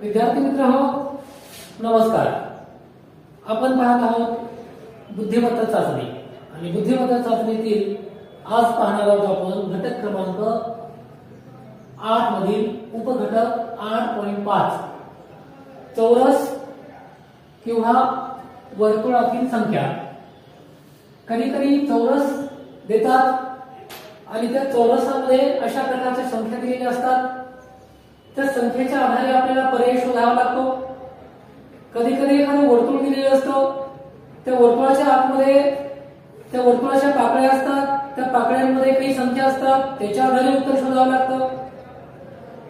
विद्यार्थी मित्रांनो नमस्कार. आपण पाहत आहोत बुद्धिमत्ता चाचणी आणि बुद्धिमत्ता चाचणीतील आज पाहणार आहोत आपण घटक क्रमांक 8 मधील उपघटक 8.5 चौरस किंवा वर्तुळातील संख्या. कधी कधी चौरस देतात आणि त्या चौरसामध्ये अशा प्रकारच्या संख्या दिलेल्या असतात. त्या संख्येच्या आधारे आपल्याला पर्याय शोधावा लागतो. कधी कधी एखादं वर्तुळ दिलेलं असतं, त्या वर्तुळाच्या आतमध्ये त्या वर्तुळाच्या पाकळ्या असतात, त्या पाकळ्यांमध्ये काही संख्या असतात, त्याच्या आधारे उत्तर शोधावं लागतं.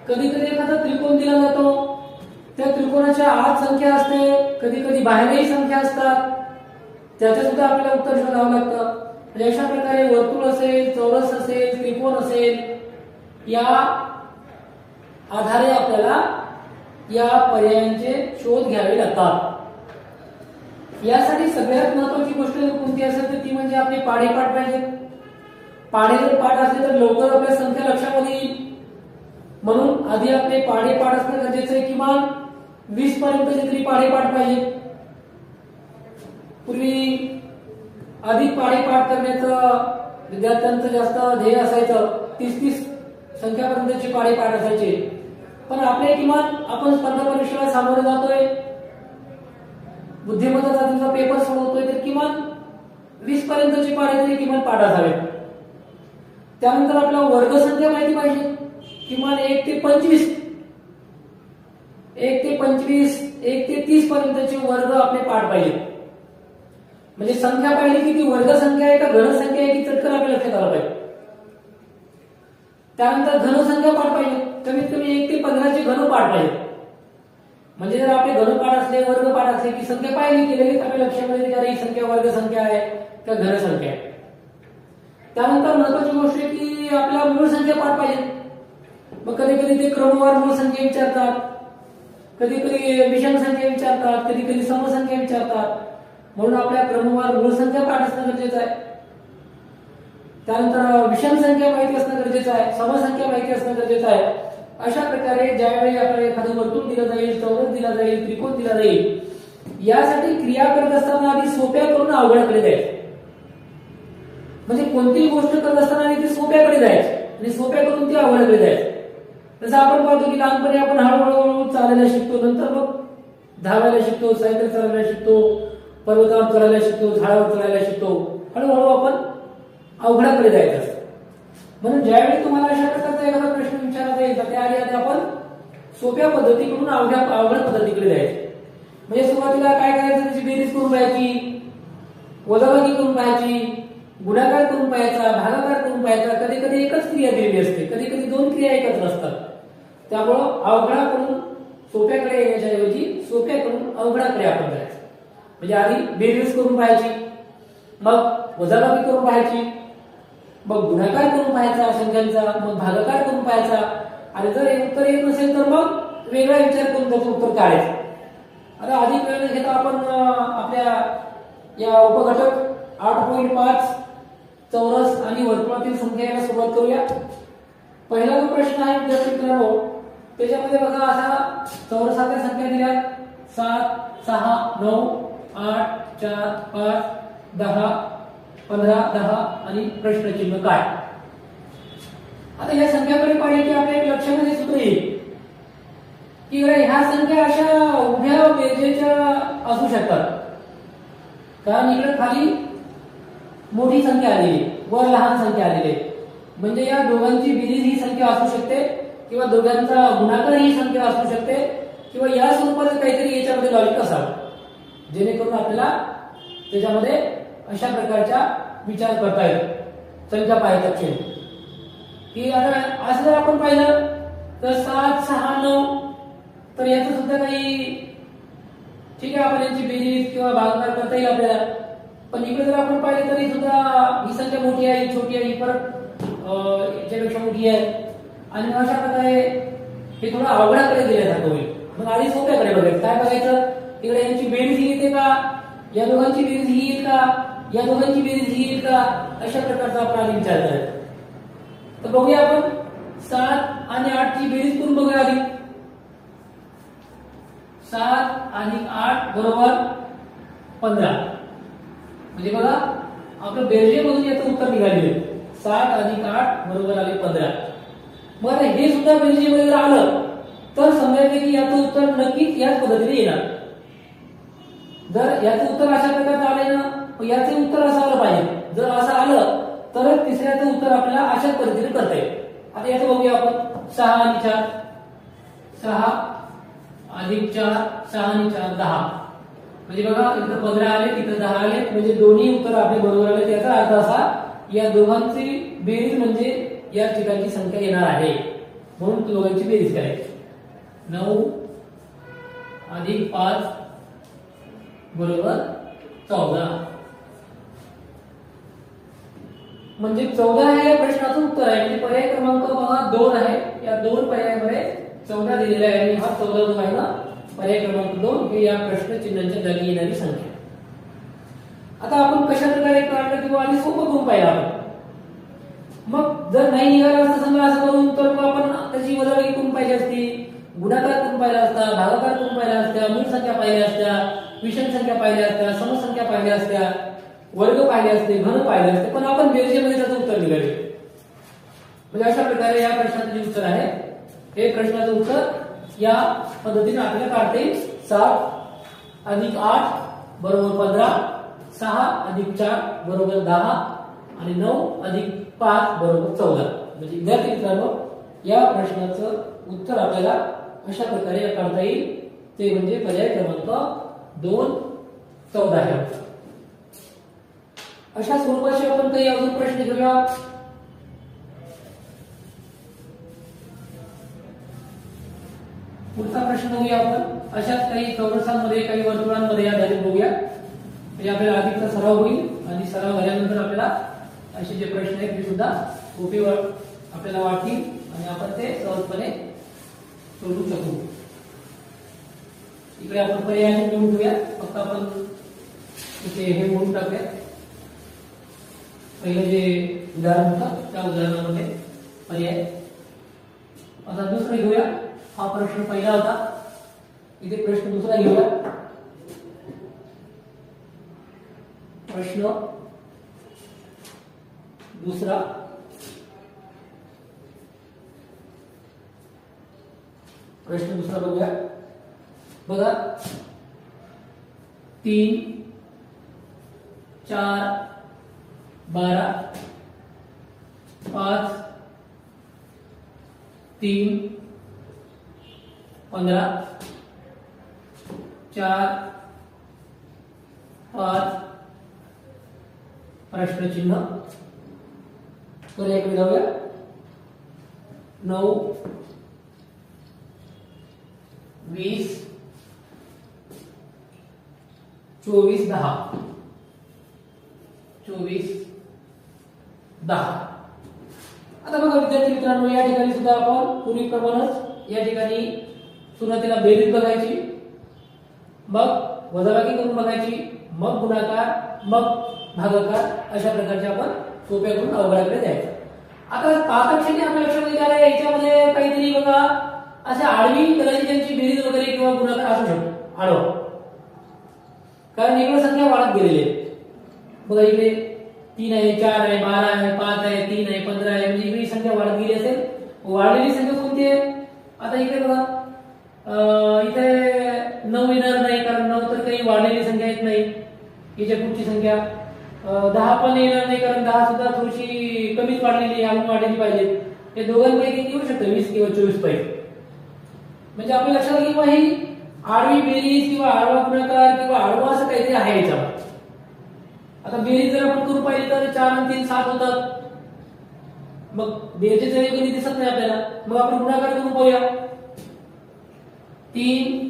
कधी कधी एखादा त्रिकोण दिला जातो, त्या त्रिकोणाच्या आत संख्या असते, कधी कधी बाहेरही संख्या असतात, त्याचे सुद्धा आपल्याला उत्तर शोधावं लागतं. म्हणजे अशा प्रकारे वर्तुळ असेल, चौरस असेल, त्रिकोण असेल, या आधारे आपल्याला या पर्यायांचे शोध घ्यावे लागतात. यासाठी सगळ्यात महत्त्वाची गोष्ट कोणती असेल तर ती म्हणजे आपले पाढेपाठ पाहिजे. पाढेपाठ असले तर लवकर आपल्या संख्या लक्षामध्ये येईल. म्हणून आधी आपले पाढेपाठ असणं गरजेचं आहे. किमान 20 पर्यंतचे तरी पाढेपाठ पाहिजे. पूर्वी अधिक पाढेपाठ करण्याचं विद्यार्थ्यांचं जास्त ध्येय असायचं. 30 संख्यापर्यंतचे पाढेपाठ असायचे. पण आपले किमान आपण स्पर्धा परीक्षेला सामोरे जातोय, बुद्धिमत्ता चाचणीचा पेपर सोडवतोय, तर किमान 20 पर्यंतचे पाढे तरी किमान पाठ असावेत. त्यानंतर आपल्याला वर्गसंख्या माहिती पाहिजे. किमान 1 ते 25, 1 ते 25, 1 ते 30 पर्यंतचे वर्ग आपले पाठ पाहिजे. म्हणजे संख्या पाहिली की ती वर्गसंख्या आहे का घनसंख्या आहे की चटकन आपल्या लक्षात आलं पाहिजे. त्यानंतर घनसंख्या पाठ पाहिजे. कमीत कमी 1 ते 15चे घन पाठ पाहिजे. म्हणजे जर आपले घन पाठ असले, वर्ग पाठ असले की संख्या पाहिली की लगेच आपल्या लक्षामध्ये येते ही संख्या वर्ग संख्या आहे का घनसंख्या आहे. त्यानंतर महत्वाची गोष्ट आहे की आपल्याला मूळ संख्या पाठ पाहिजे. मग कधी कधी ते क्रमवार मूळ संख्या विचारतात, कधी कधी विषम संख्या विचारतात, कधी कधी समसंख्या विचारतात. म्हणून आपल्या क्रमवार मूळ संख्या पाठ असणं गरजेचं आहे. त्यानंतर विषम संख्या माहिती असणं गरजेचं आहे, समसंख्या माहिती असणं गरजेचं आहे. अशा प्रकारे ज्यावेळी आपल्याला एखादं वर्तुळ दिलं जाईल, चौरस दिला जाईल, त्रिकोण दिला जाईल, यासाठी क्रिया करत असताना आधी सोप्या करून अवघडाकडे जायचं. म्हणजे कोणतीही गोष्ट करत असताना आधी ती सोप्याकडे जायची आणि सोप्या करून ती अवघडाकडे जायची. जसं आपण पाहतो की लहानपणी आपण हळूहळू चालायला शिकतो, नंतर मग धावायला शिकतो, सायकल चालवायला शिकतो, पर्वतावर चढायला शिकतो, झाडावर चढायला शिकतो. हळूहळू आपण अवघडाकडे जायचं असतं. म्हणून ज्यावेळी तुम्हाला अशा प्रकारचा एखादा प्रश्न विचारला जाईल तर त्याआधी आपण सोप्या पद्धतीकडून अवघड पद्धतीकडे जायचं. म्हणजे सुरुवातीला काय करायचं, त्याची बेरीज करून पाहायची, वजाबाकी करून पाहायची, गुणाकार करून पाहायचा, भागाकार करून पाहायचा. कधी कधी एकच क्रिया दिलेली असते, कधी कधी 2 क्रिया एकत्र असतात. त्यामुळं अवघडाकडून सोप्याकडे येण्याच्या ऐवजी सोप्याकडून अवघडाकडे आपण जायचं. म्हणजे आधी बेरीज करून पाहायची, मग वजाबाकी करून पाहायची, मग गुणाकार करून पाहायचा संख्यांचा, मग भागाकार करून पाहायचा. आणि जर उत्तर येत नसेल तर मग वेगळा विचार करून त्याचं उत्तर काढायचं. आता अधिक वेळ न घेता आपण आपल्या या उपघटक 8.5 चौरस आणि वर्तुळातील संख्या याला सुरुवात करूया. पहिला जो प्रश्न आहे विद्यार्थी मित्रांनो, त्याच्यामध्ये बघा असा चौरसाच्या संख्या दिल्या 7, 6, 9, 8, 4, 5, 10, 15, 10 आणि प्रश्नचिन्ह काय. आता या संख्याकडे पाहिजे की आपल्या लक्षामध्ये सूत्र येईल की ह्या संख्या अशा उभ्या बेरजेच्या असू शकतात. कारण इकडे खाली मोठी संख्या आलेली, वर लहान संख्या आलेली आहे. म्हणजे या दोघांची बेरीज ही संख्या असू शकते किंवा दोघांचा गुणाकार ही संख्या असू शकते किंवा या स्वरूपाचं काहीतरी याच्यामध्ये लॉजिक असावं, जेणेकरून आपल्याला त्याच्यामध्ये अशा प्रकारचा विचार करता येतो. संख्या पाहायच्या की आता असं जर आपण पाहिलं तर 7, 6, 9 तर याचं सुद्धा काही ठीक आहे, आपण यांची बेरीज किंवा भागाकार करता येईल आपल्याला. पण इकडे जर आपण पाहिलं तरी सुद्धा ही संख्या मोठी आहे, छोटी आहे, परत याच्यापेक्षा मोठी आहे. आणि अशा प्रकारे हे थोडं अवघडाकडे गेल्यासारखं होईल. मग आधी सोप्याकडे बघायचं. काय बघायचं, इकडे यांची बेरीज ही येते का, या दोघांची बेरीज ही येईल का, या दोघांची बेरीज ही येईल का, अशा प्रकारचा आपण आधी विचार करायचा. तर बघूया आपण 7 आणि 8 ची बेरीज करून बघूया आधी. 7 अधिक 8 बरोबर 15. म्हणजे बघा आपलं बेरजेमधून याचं उत्तर निघालेलं आहे. 7 अधिक 8 बरोबर आले 15. मग आता हे सुद्धा बेरजेमध्ये जर आलं तर समजायचं की याचं उत्तर नक्कीच याच पद्धतीने येणार. जर याचं उत्तर अशा प्रकारचं आलंय ना, याचे उत्तर असं आलं पाहिजे. जर असं आलं तरच तिसऱ्याचं उत्तर आपल्याला अशाच पद्धतीने करता येईल. आता याचं बघूया आपण. 6 आणि 4 6 अधिक 4 6 आणि 4 10. म्हणजे बघा इथं 15 आले, इथं 10 आले, म्हणजे दोन्ही उत्तर आपले बरोबर आले. त्याचा अर्थ असा या दोघांची बेरीज म्हणजे या ठिकाणची संख्या येणार आहे, म्हणून दोघांची बेरीज करायची. 9 अधिक 5 बरोबर 14. म्हणजे 14 हे या प्रश्नाचं उत्तर आहे. म्हणजे पर्याय क्रमांक बघा 2 आहे. या 2 पर्यायामध्ये 14 दिलेला आहे आणि हा 14 जो आहे ना पर्याय क्रमांक 2 हे या प्रश्न चिन्हांच्या जागी येणारी संख्या. आता आपण कशा प्रकारे काढलं किंवा आधी सोपं करून पाहिलं आपण. मग जर नाही निघालं असतं समजा असं करून तर मग आपण त्याची वजाबाकी करून पाहिजे असती, गुणाकार करून पाहिला असता, भागाकार करून पाहिला असत्या, मूळ संख्या पाहिल्या असत्या, विषम संख्या पाहिल्या असत्या, समसंख्या पाहिल्या असत्या, वर्ग पाहिले असते, घन पाहिले असते, पण आपण बेरजेमध्ये त्याचं उत्तर निघाले. म्हणजे अशा प्रकारे या प्रश्नाचं जे उत्तर आहे हे प्रश्नाचं उत्तर या पद्धतीने आपल्याला काढता येईल. 7 अधिक 8 बरोबर 15, 6 अधिक 4 बरोबर 10 आणि 9 अधिक 5 बरोबर 14. म्हणजे विद्यार्थी मित्रांनो या प्रश्नाचं उत्तर आपल्याला अशा प्रकारे काढता येईल. ते म्हणजे पर्याय क्रमांक 2 14 आहे. अशा स्वरूपाचे आपण काही अजून प्रश्न घेऊया. पुढचा प्रश्न बघूया आपण. अशाच काही चौरसांमध्ये काही वर्तुळांमध्ये आधारित बघूया. म्हणजे आपल्याला अधिकचा सराव होईल आणि सराव झाल्यानंतर आपल्याला असे जे प्रश्न आहेत ते सुद्धा सोपे आपल्याला वाटतील आणि आपण ते सहजपणे सोडवू शकू. इकडे आपण पर्याय लिहून घेऊया. फक्त आपण इथे हे म्हणून टाकूया. पहिलं जे उदाहरण होतं त्या उदाहरणामध्ये पर्याय. आता दुसरं घेऊया. हा प्रश्न पहिला होता, इथे प्रश्न दुसरा घेऊया. प्रश्न दुसरा. प्रश्न दुसरा बघूया. बघा 3 4 12 5 3 15 4 5 प्रश्न चिन्ह. पर्यायाकडे जाऊया. 9 20 24 10 24 10. आता बघा विद्यार्थी मित्रांनो या ठिकाणी सुद्धा आपण पूर्वीप्रमाणेच या ठिकाणी सुरुवातीला बेरीज बघायची, मग वजाबाकी करून बघायची, मग गुणाकार, मग भागाकार, अशा प्रकारचे आपण सोप्या करून अवघडाकडे जायचं. आता तातक्षणी आपल्या लक्षात येणार आहे याच्यामध्ये काहीतरी बघा अशा आडवी कदाचित त्यांची बेरीज वगैरे किंवा गुणाकार असू शकतो आडवा, कारण इकडे संख्या वाढत गेलेली आहे. बघा इकडे 3 आहे, 4 आहे, 12 आहे, 5 आहे, 3 आहे, 15 आहे, म्हणजे इकडे संख्या वाढत गेली असेल. वाढलेली संख्या कोणती आहे? आता इकडे बघा इथे 9 येणार नाही, कारण 9 तर काही वाढलेली संख्या येत नाही. याच्या पुढची संख्या 10 पण येणार नाही, कारण 10 सुद्धा थोडीशी कमीच वाढलेली आहे, अजून वाढलेली पाहिजे. हे दोघांपैकी येऊ शकतं 20 किंवा 24 पाहिजे. म्हणजे आपल्या लक्षात घेऊ ही आडवी बेरीज किंवा आडवा गुणाकार किंवा आडवा असं काहीतरी आहे याच्यावर. आता बेरीज जर आपण करून पाहिली तर 4 आणि 3 7 होतात. मग बेरजेच कधी दिसत नाही आपल्याला. मग आपण गुणाकार करून पाहूया. 3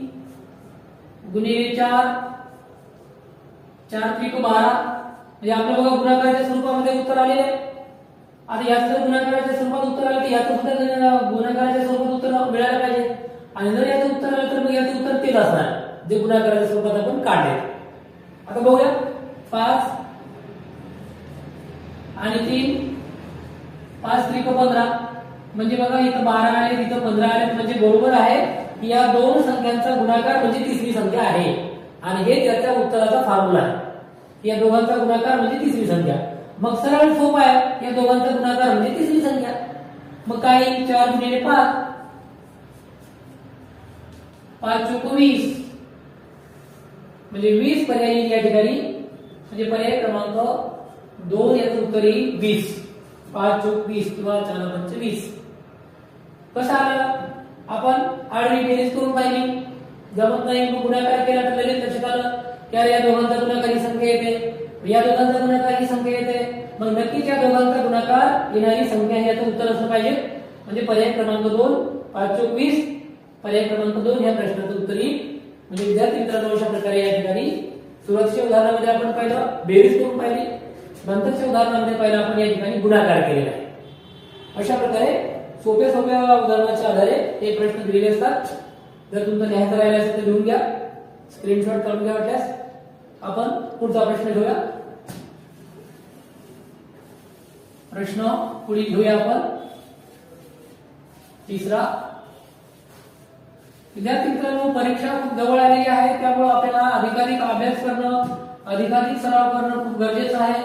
गुणिले 4 4 त्रिक 12. म्हणजे आपल्या बघा गुणाकाराच्या स्वरूपामध्ये उत्तर आलेले आहे. आता याच जर गुणाकाराच्या स्वरूपात उत्तर आलं तर याचं सुद्धा गुणाकाराच्या स्वरूपात उत्तर मिळायला पाहिजे. आणि जर याचं उत्तर आलं तर मग याचं उत्तर तेच असणार जे गुणाकाराच्या स्वरूपात आपण काढले. आता बघूया 5 आणि 3 5 त्रिक 15. म्हणजे बघा इथं 12 आले, इथं 15 आले, म्हणजे बरोबर आहे की या दोन संख्यांचा गुणाकार म्हणजे तिसरी संख्या आहे आणि हे त्याच्या उत्तराचा फॉर्म्युला आहे। या दोघांचा गुणाकार म्हणजे तिसरी संख्या। मग सरळ सोपं आहे, या दोघांचा गुणाकार म्हणजे तिसरी संख्या। मग काय 4 गुणिले 5 5 चोक 20 म्हणजे 20 पर्याय येईल या ठिकाणी, म्हणजे पर्याय क्रमांक 2 याचं उत्तर येईल 20। 5 चोक 20 किंवा 4 पंच 20। कसं आलं? आपण आडवी बेरीज करून पाहिली, जमत नाही मग गुणाकार केला तर लगेच लक्षात आलं की अरे या दोघांचा गुणाकार ही संख्या येते, या दोघांचा गुणाकार ही संख्या येते। मग नक्कीच या दोघांचा गुणाकार येणारी संख्या हे याचं उत्तर असलं पाहिजे, म्हणजे पर्याय क्रमांक 2 5 चोक 20 पर्याय क्रमांक 2 या प्रश्नाचं उत्तर येईल। म्हणजे विद्यार्थी मित्रांनो अशा प्रकारे या ठिकाणी सुरुवातीच्या उदाहरणामध्ये आपण पाहिलं बेरीज करून पाहिली, नंतरच्या उदाहरणामध्ये पाहिलं आपण या ठिकाणी गुणाकार केलेला आहे। अशा प्रकारे सोप्या सोप्या उदाहरणाच्या आधारे हे प्रश्न दिलेले असतात। जर तुमचं लिहायचं राहिलं असेल तर लिहून घ्या, स्क्रीनशॉट काढून घ्या वाटल्यास। आपण पुढचा प्रश्न घेऊया। प्रश्न पुढे घेऊया आपण तिसरा। विद्यार्थी मित्रांनो परीक्षा खूप जवळ आलेली आहे, त्यामुळे आपल्याला अधिकाधिक अभ्यास करणं, अधिकाधिक सराव करणं खूप गरजेचं आहे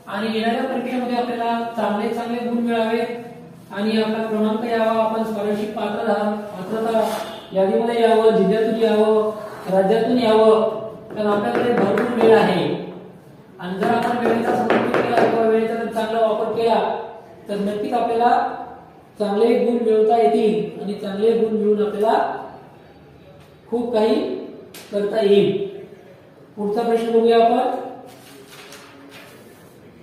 आणि येणाऱ्या परीक्षेमध्ये आपल्याला चांगले चांगले गुण मिळावे आणि आपला क्रमांक यावा, आपण स्कॉलरशिप पात्रता यादीमध्ये यावं, जिल्ह्यातून यावं, राज्यातून यावं, तर आपल्याकडे भरपूर वेळ आहे आणि जर आपण वेळेचा सदुपयोग केला किंवा वेळेचा जर चांगला वापर केला तर नक्कीच आपल्याला चांगले गुण मिळवता येतील आणि चांगले गुण मिळवून आपल्याला खूप काही करता येईल। पुढचा प्रश्न बघूया आपण।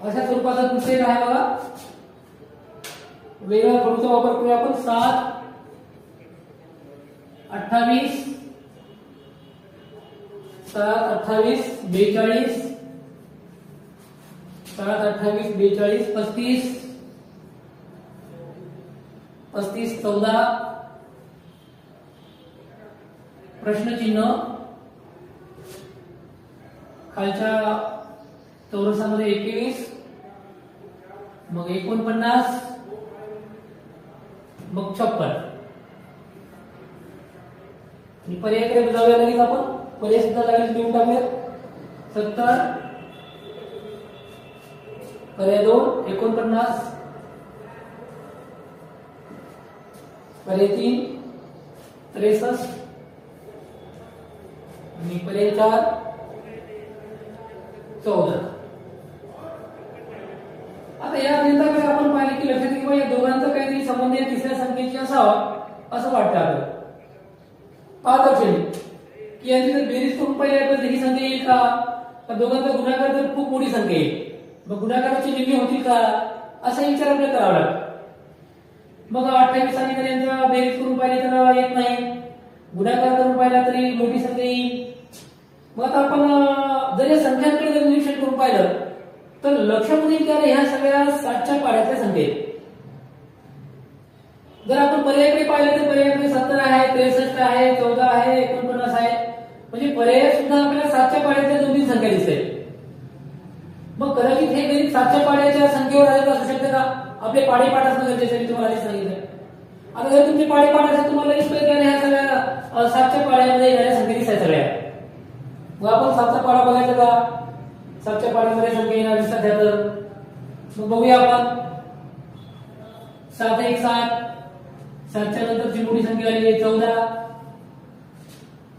अशा स्वरूपाचा दुसरे आहे बघा, वेगळा खडूचा वापर करूया आपण। 7 28 7 28 42 7 28 42 35 35 14 प्रश्नचिन्ह खालच्या चौरसामध्ये 21 मग 49 मग 56 आणि पर्यायाकडे जाऊया लगेच आपण। पर्याय सुद्धा लगेच लिहून टाकूया। 70 पर्याय 2 49 पर्याय 3 63 आणि पर्याय 4 14। आता या गणिताकडे आपण पाहिले की लक्षात घ्या या दोघांचा काहीतरी संबंध या तिसऱ्या संख्येशी असावा असं वाटतं आपल्याला। पाहत असेल की यांची जर बेरीज करून पाहिली तर ही संख्या येईल का? तर दोघांचा गुणाकार तर खूप मोठी संख्या येईल, मग गुणाकाराची निम्मी होतील का असा विचार आपल्याला करावा लागतो। मग 28 आणि जर यांचा बेरीज करून पाहिली तर येत नाही, गुणाकार करून पाहिला तरी मोठी संख्या येईल। मग आता आपण जर या संख्यांकडे जर निरीक्षण करून पाहिलं तर लक्षात येईल की ह्या सगळ्या 7च्या पाड्यातल्या संख्या आहेत। जर आपण पर्यायाकडे पाहिलं तर पर्यायाकडे 70 आहे, 63 आहे, 14 आहे, 49 आहे, म्हणजे पर्याय सुद्धा आपल्याला 7च्या पाड्यातल्या 2-3 संख्या दिसते। मग कदाचित हे गणित 7च्या पाड्याच्या संख्येवर आधारित असू शकते का? आपले पाडे पाठ असणं गरजेचं आहे, तुम्हाला आधीच सांगितलं। आता जर तुमचे पाडे पाठ असेल तुम्हाला ह्या सगळ्या 7च्या पाड्यामध्ये येणाऱ्या संख्या दिसतात सगळ्या। मग आपण 7चा पाडा बघायचा का? 7च्या पाड्यामध्ये संख्या येणार दिसतात तर मग बघूया आपण। 7 1 7 7च्या नंतरची मोठी संख्या आली आहे 14,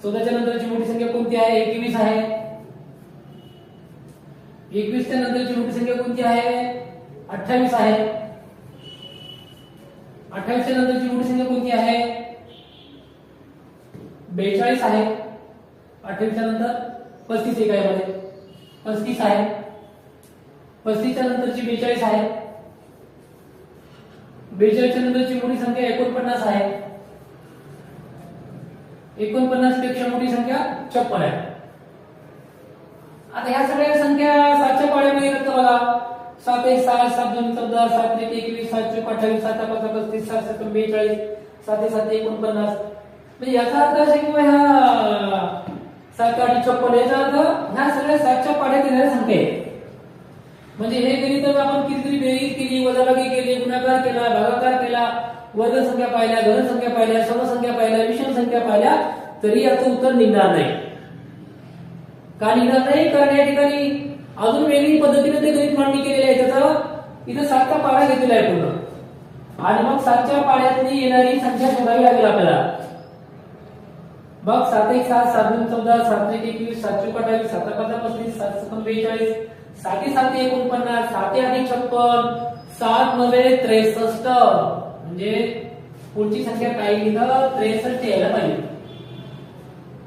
14च्या नंतरची मोठी संख्या कोणती आहे? 21 आहे। 21च्या नंतरची मोठी संख्या कोणती आहे? 28 आहे। 28च्या नंतरची मोठी संख्या कोणती आहे? 42 आहे। 28च्या नंतर 35 एक आहे मध्ये 35 आहे। 35च्या नंतरची 42 आहे। 42च्या नंतरची मोठी संख्या 49 आहे। 49 पेक्षा मोठी संख्या 56 आहे। आता ह्या सगळ्या संख्या 7च्या पाड्यामध्ये येतात बघा। 7 1 7 7 2 14 7 1 21 7 4 28 7 5 35 7 7 42 7 7 49 म्हणजे याचा अर्थ असा की ह्या 7 8 56 याचा अर्थ ह्या सगळ्या 7च्या पाड्यात येणाऱ्या संख्या आहेत। म्हणजे हे गणित आपण कितीतरी बेरीज केली, वजाबाकी केली, गुणाकार केला, भागाकार केला, वर्ग संख्या पाहिल्या, धन संख्या पाहिल्या, समसंख्या पाहिल्या, विषम संख्या पाहिल्या, तरी याचं उत्तर निघणार नाही. का निघणार नाही? कारण या ठिकाणी अजून वेगळी पद्धतीने ते गणित मांडणी केलेली आहे. त्याचं इथे 7चा पाढा घेतलेला आहे पूर्ण, आणि मग 7च्या पाढ्यातली येणारी संख्या शोधावी लागेल आपल्याला. मग 7 1 7 7 2 14 7 1 21 7 4 28 7 5 35 7 6 42 7 7 49 7 अधिक 56 7 9 63, म्हणजे पुढची संख्या काय लिहिलं 63 यायला पाहिजे.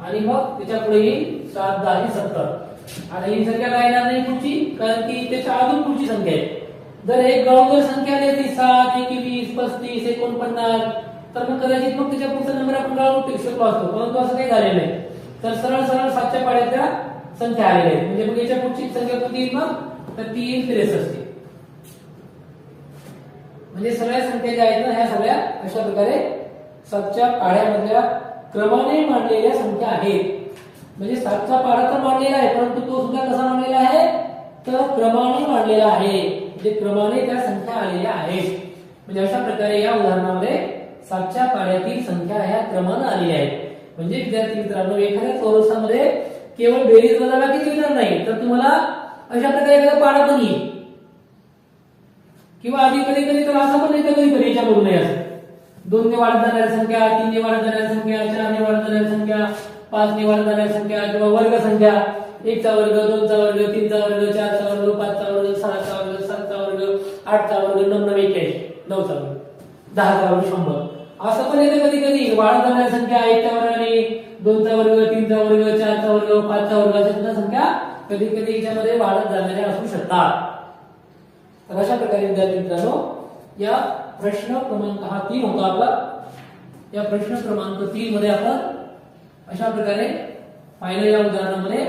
आणि मग त्याच्या पुढे येईल 7 10 70. आता ही संख्या काय येणार नाही पुढची, कारण की त्याच्या अजून पुढची संख्या आहे. जर एक गौर संख्या आली 7 21 35 49, तर मग कदाचित मग त्याच्या पुढचा नंबर आपण गाळून टिकू शकलो असतो, परंतु असं काही झालेलं नाही. तर सरळ सरळ 7च्या पाढ्यातल्या संख्या आलेल्या आहेत. म्हणजे मग याच्या पुढची संख्या किती येईल मग, तर ती येईल 63. म्हणजे सगळ्या संख्या ज्या आहेत ना, ह्या सगळ्या अशा प्रकारे 7च्या पाढ्यामधल्या क्रमाने मांडलेल्या संख्या आहेत. म्हणजे 7चा पाढा तर मांडलेला आहे, परंतु तो सुद्धा कसा मांडलेला आहे, तर क्रमाने मांडलेला आहे. म्हणजे क्रमाने त्या संख्या आलेल्या आहेत. म्हणजे अशा प्रकारे या उदाहरणामध्ये 7च्या पाढ्यातील संख्या ह्या क्रमाने आलेल्या आहेत. म्हणजे विद्यार्थी मित्रांनो, एखाद्या चौरसामध्ये केवळ बेरीज वजाबाकी येणार नाही, तर तुम्हाला अशा प्रकारे एखादा पाढा पण येईल. किंवा आधी कधी कधी तर असं पण येतं कधी कधी याच्यामधून असं 2 ने वाढत जाणाऱ्या संख्या, 3 ने वाढत जाणाऱ्या संख्या, 4 ने वाढत जाणाऱ्या संख्या, 5 ने वाढत जाणाऱ्या संख्या, किंवा वर्ग संख्या 1 चा वर्ग, 2 चा वर्ग, 3 चा वर्ग, 4 चा वर्ग, 5 चा वर्ग, 6 चा वर्ग, 7 चा वर्ग, 8 चा वर्ग, 9 9 81, 9 चा वर्ग, 10 चा वर्ग, 100. असं पण येतं कधी कधी वाढत जाणाऱ्या संख्या 1 च्या वर्गाने, 2 चा वर्ग, 3 चा वर्ग, 4 चा वर्ग, 5 चा वर्ग, अशा सुद्धा संख्या कधी कधी याच्यामध्ये वाढत जाणाऱ्या असू शकतात. तर अशा प्रकारे विद्यार्थी मित्रांनो, या प्रश्न क्रमांक हा 3 होता आपला. या प्रश्न क्रमांक 3 मध्ये आपण अशा प्रकारे पाहिलं या उदाहरणामध्ये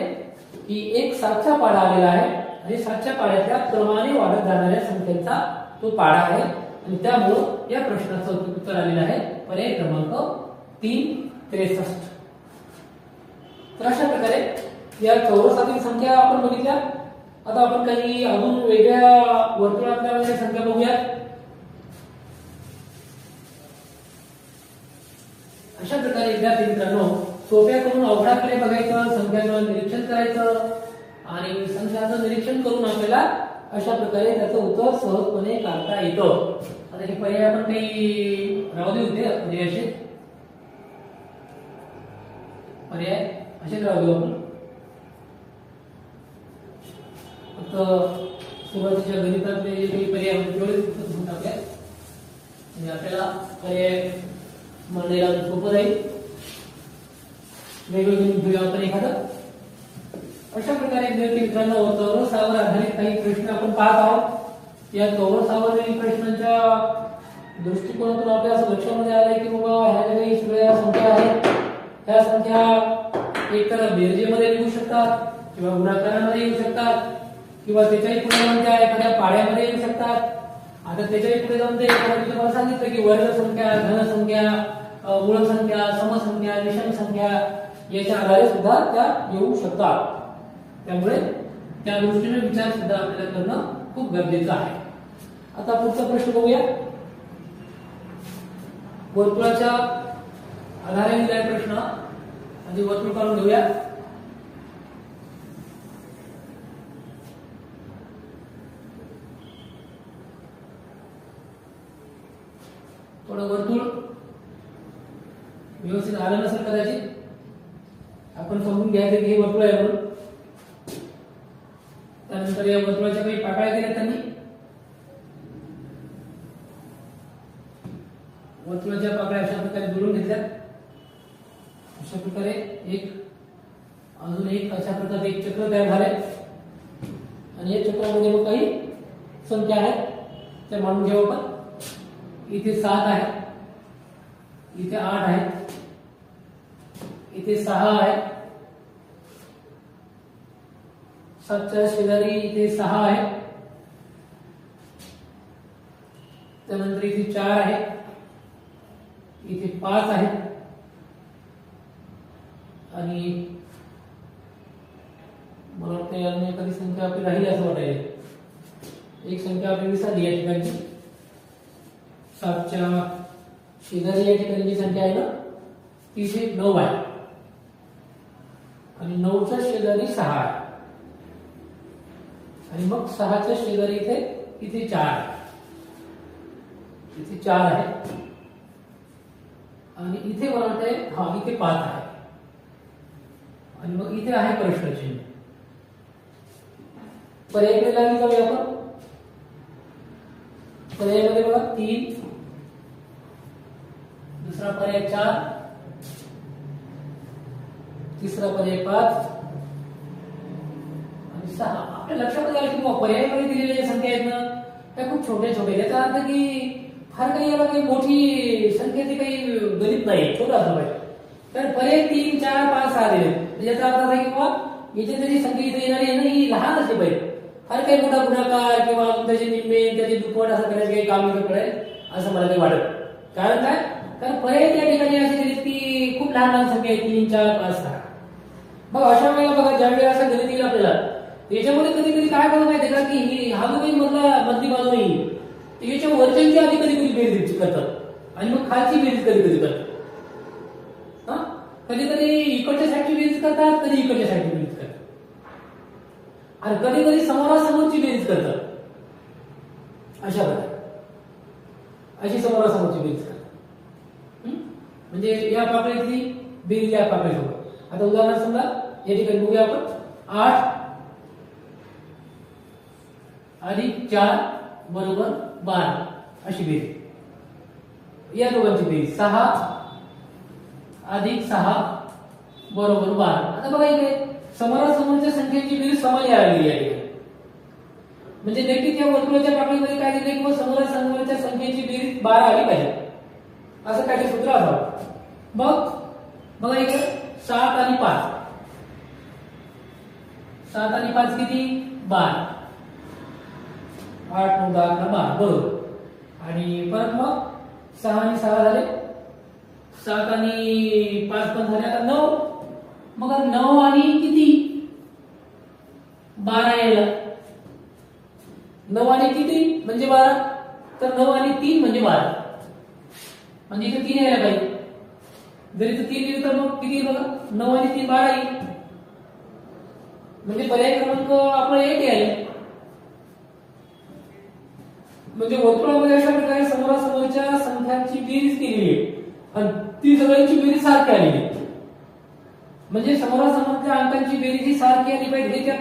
की एक 7चा पाढा आलेला आहे, आणि 7च्या पाढ्यातल्या क्रमाने वाढत जाणाऱ्या संख्येचा तो पाढा आहे, आणि त्यामुळे या प्रश्नाचं उत्तर आलेलं आहे पर्याय क्रमांक 3 63. तर अशा प्रकारे या चौरसातील संख्या आपण बघितल्या. आता आपण काही अजून वेगळ्या वर्तुळातल्या संख्या बघूया. अशा प्रकारे विद्यार्थी मित्रांनो, सोप्या करून अवघडाकडे बघायचं, संख्यांचं निरीक्षण करायचं, आणि संख्यांचं निरीक्षण करून आपल्याला अशा प्रकारे त्याचं उत्तर सहजपणे काढता येतं. आता हे पर्याय आपण काही राहू देऊ दे, म्हणजे असे पर्याय असेच राहू देऊ आपण. फक्त सुरुवातीच्या गणितातले जे काही पर्याय होते तेवढेच घेऊन टाकूया, म्हणजे आपल्याला पर्याय मांडायला सोपं जाईल. वेगवेगळे घेऊया आपण एखादं. अशा प्रकारे विद्यार्थी मित्रांनो, चौरसावर आधारित काही प्रश्न आपण पाहत आहोत. या चौरसावरील प्रश्नांच्या दृष्टिकोनातून आपल्या असं लक्षामध्ये आलंय की बाबा ह्या ज्या काही सगळ्या संख्या आहेत, ह्या संख्या एकतर बेरजेमध्ये येऊ शकतात, किंवा गुणाकारामध्ये येऊ शकतात, किंवा त्याच्याही पुढे जाऊन त्या एखाद्या पाढ्यामध्ये येऊ शकतात. आता त्याच्याही पुढे जाऊन ते एखाद्या तुम्हाला सांगितलं की वर्ग संख्या, धन संख्या, मूळ संख्या, समसंख्या, विषम संख्या याच्या आधारे सुद्धा त्या येऊ शकतात. त्यामुळे त्या दृष्टीने विचार सुद्धा आपल्याला करणं खूप गरजेचं आहे. आता पुढचा प्रश्न बघूया. वर्तुळाच्या आधारे दिलाय प्रश्न, आधी वर्तुळ काढून घेऊया. थोडं वर्तुळ व्यवस्थित आलं नसेल कदाचित, आपण समजून घ्यायचं की हे वर्तुळ आहे म्हणून. त्यानंतर या वर्तुळाच्या काही पाकळ्या केल्या त्यांनी. वर्तुळाच्या पाकळ्या अशा प्रकारे जोडून घेतल्या. अशा प्रकारे एक अजून एक अशा प्रकारे एक चक्र तयार झाले, आणि या चक्रामध्ये मग काही संख्या आहेत त्या मांडून घेऊ आपण. इथे 7 आहे, इथे 8 आहे, इथे 6 आहे, 7च्या शेजारी इथे 6 आहे, त्यानंतर इथे 4 आहे, इथे 5 आहे, आणि मला वाटतं अजून एखादी संख्या आपली राहिली असं वाटायला. एक संख्या आपली विसरली या ठिकाणी. 7च्या शेजारी या ठिकाणी जी संख्या आहे ना ती इथे 9 आहे आणि 9च्या शेजारी 6 आहे आणि मग 6च्या शेजारी इथे 4 आहे, इथे 4 आहे आणि इथे मला वाटतंय इथे 5 आहे आणि मग इथे आहे प्रश्नचिन्ह. पर्यायाकडे लागली जाऊया आपण. पर्यायामध्ये बघा 3, दुसरा पर्याय 4, तिसरा पर्याय 5 आणि 6. आपल्या लक्षात आलं की पर्यायामध्ये दिलेल्या ज्या संख्या आहेत ना त्या खूप छोट्या छोट्या. याचा अर्थ की फार काही याला काही मोठी संख्येचे काही गणित नाही, छोटा असं पाहिजे. तर पर्याय 3, 4, 5, 6 दिले. याचा अर्थ असा की बाबा याची जी संख्या इथे येणारी आहे ना ही लहान असली पाहिजे. फार काही मोठा गुणाकार किंवा त्याचे निम्मे त्याचे दुप्पट असं करायचं काही काम इथं पडेल असं मला काही वाटत. कारण काय, कारण पर्याय त्या ठिकाणी अशी दिली की खूप लहान लहान संख्या आहे 3, 4, 5, 6. मग अशा वेळेला बघा ज्या वेळेला असं गणित येईल आपल्याला याच्यामध्ये कधी कधी काय करू माहिती का की हा जो काही मधली बाजू नाही याच्या वरच्यांची आधी कधी कधी बेरीज करतात आणि मग खालची बेरीज कधी कधी करतात. कधी कधी इकडच्या साईडची बेरीज करतात, कधी इकडच्या साईडची बेरीज करतात आणि कधी कधी समोरासमोरची बेरीज करतात. अशा प्रकारे अशी समोरासमोरची बेरीज करतात. म्हणजे या पाकळीतली बेरीज या पाकळीसोबत. आता उदाहरण समजा या ठिकाणी बघूया आपण 8 अधिक 4 बरोबर 12 अशी बेरीज. या दोघांची बेरीज 6 अधिक 6 बरोबर 12. आता बघा इकडे समोरासमोरच्या संख्येची बेरीज समान यायला आहे. म्हणजे नक्की त्या वर्तुळाच्या पाकळीमध्ये काय दिले की समोरासमोरच्या संख्येची बेरीज 12 आली पाहिजे असं काहीतरी सूत्र असावं. मग बघा इकडे 7 आणि 5, 7 आणि 5 किती 12, 8, 9, 10, 11, 12 बरोबर. आणि परत मग 6 आणि 6 झाले, 7 आणि 5 पण झाले, आता 9. मग 9 आणि किती 12 यायला. 9 आणि किती म्हणजे 12, तर 9 आणि 3 म्हणजे 12. म्हणजे इथे 3 यायला पाहिजे. जर इथे 3 येईल तर मग किती बघा 9 आणि 3 12 येईल. म्हणजे पर्याय क्रमांक आपला 1 यायला. म्हणजे वर्तुळामध्ये अशा प्रकारे समोरासमोरच्या संख्यांची बेरीज केलेली आहे आणि ती सगळ्यांची बेरीज सारखी आलेली आहे. म्हणजे समोरासमोरच्या अंकांची बेरीज ही सारखी आली पाहिजे हे त्या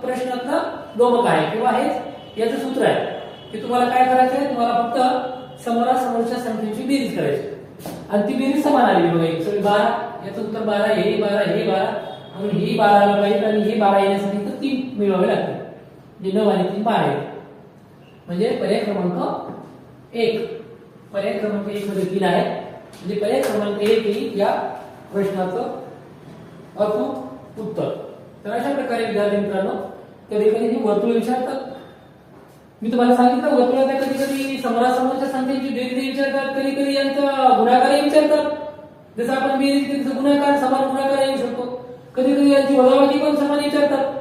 प्रश्नातलं गमक आहे किंवा हेच याचं सूत्र आहे की तुम्हाला काय करायचं आहे, तुम्हाला फक्त समोरासमोरच्या संख्येची बेरीज करायची आणि ती बेरीज समान आलेली बघा. सगळी 12, याचं उत्तर 12, हे 12, हे 12 आणि हे 12 आलं पाहिजे आणि हे 12 येण्यासाठी तर 3 मिळवावे लागतील. म्हणजे 9 आणि 3 12 येते. म्हणजे पर्याय क्रमांक 1. पर्याय क्रमांक 1 मध्ये 3 आहे. म्हणजे पर्याय क्रमांक 1 ही या प्रश्नाचं अचूक उत्तर. तर अशा प्रकारे विद्यार्थी मित्रांनो कधी कधी ही वर्तुळ विचारतात. मी तुम्हाला सांगितलं वर्तुळात कधी कधी समोरासमोरच्या संख्येची बेरीज विचारतात, कधी कधी यांचा गुणाकार विचारतात. जसं आपण बेरीज केली तर गुणाकार समान गुणाकार येऊ शकतो. कधी कधी यांची वजाबाकी पण समान विचारतात.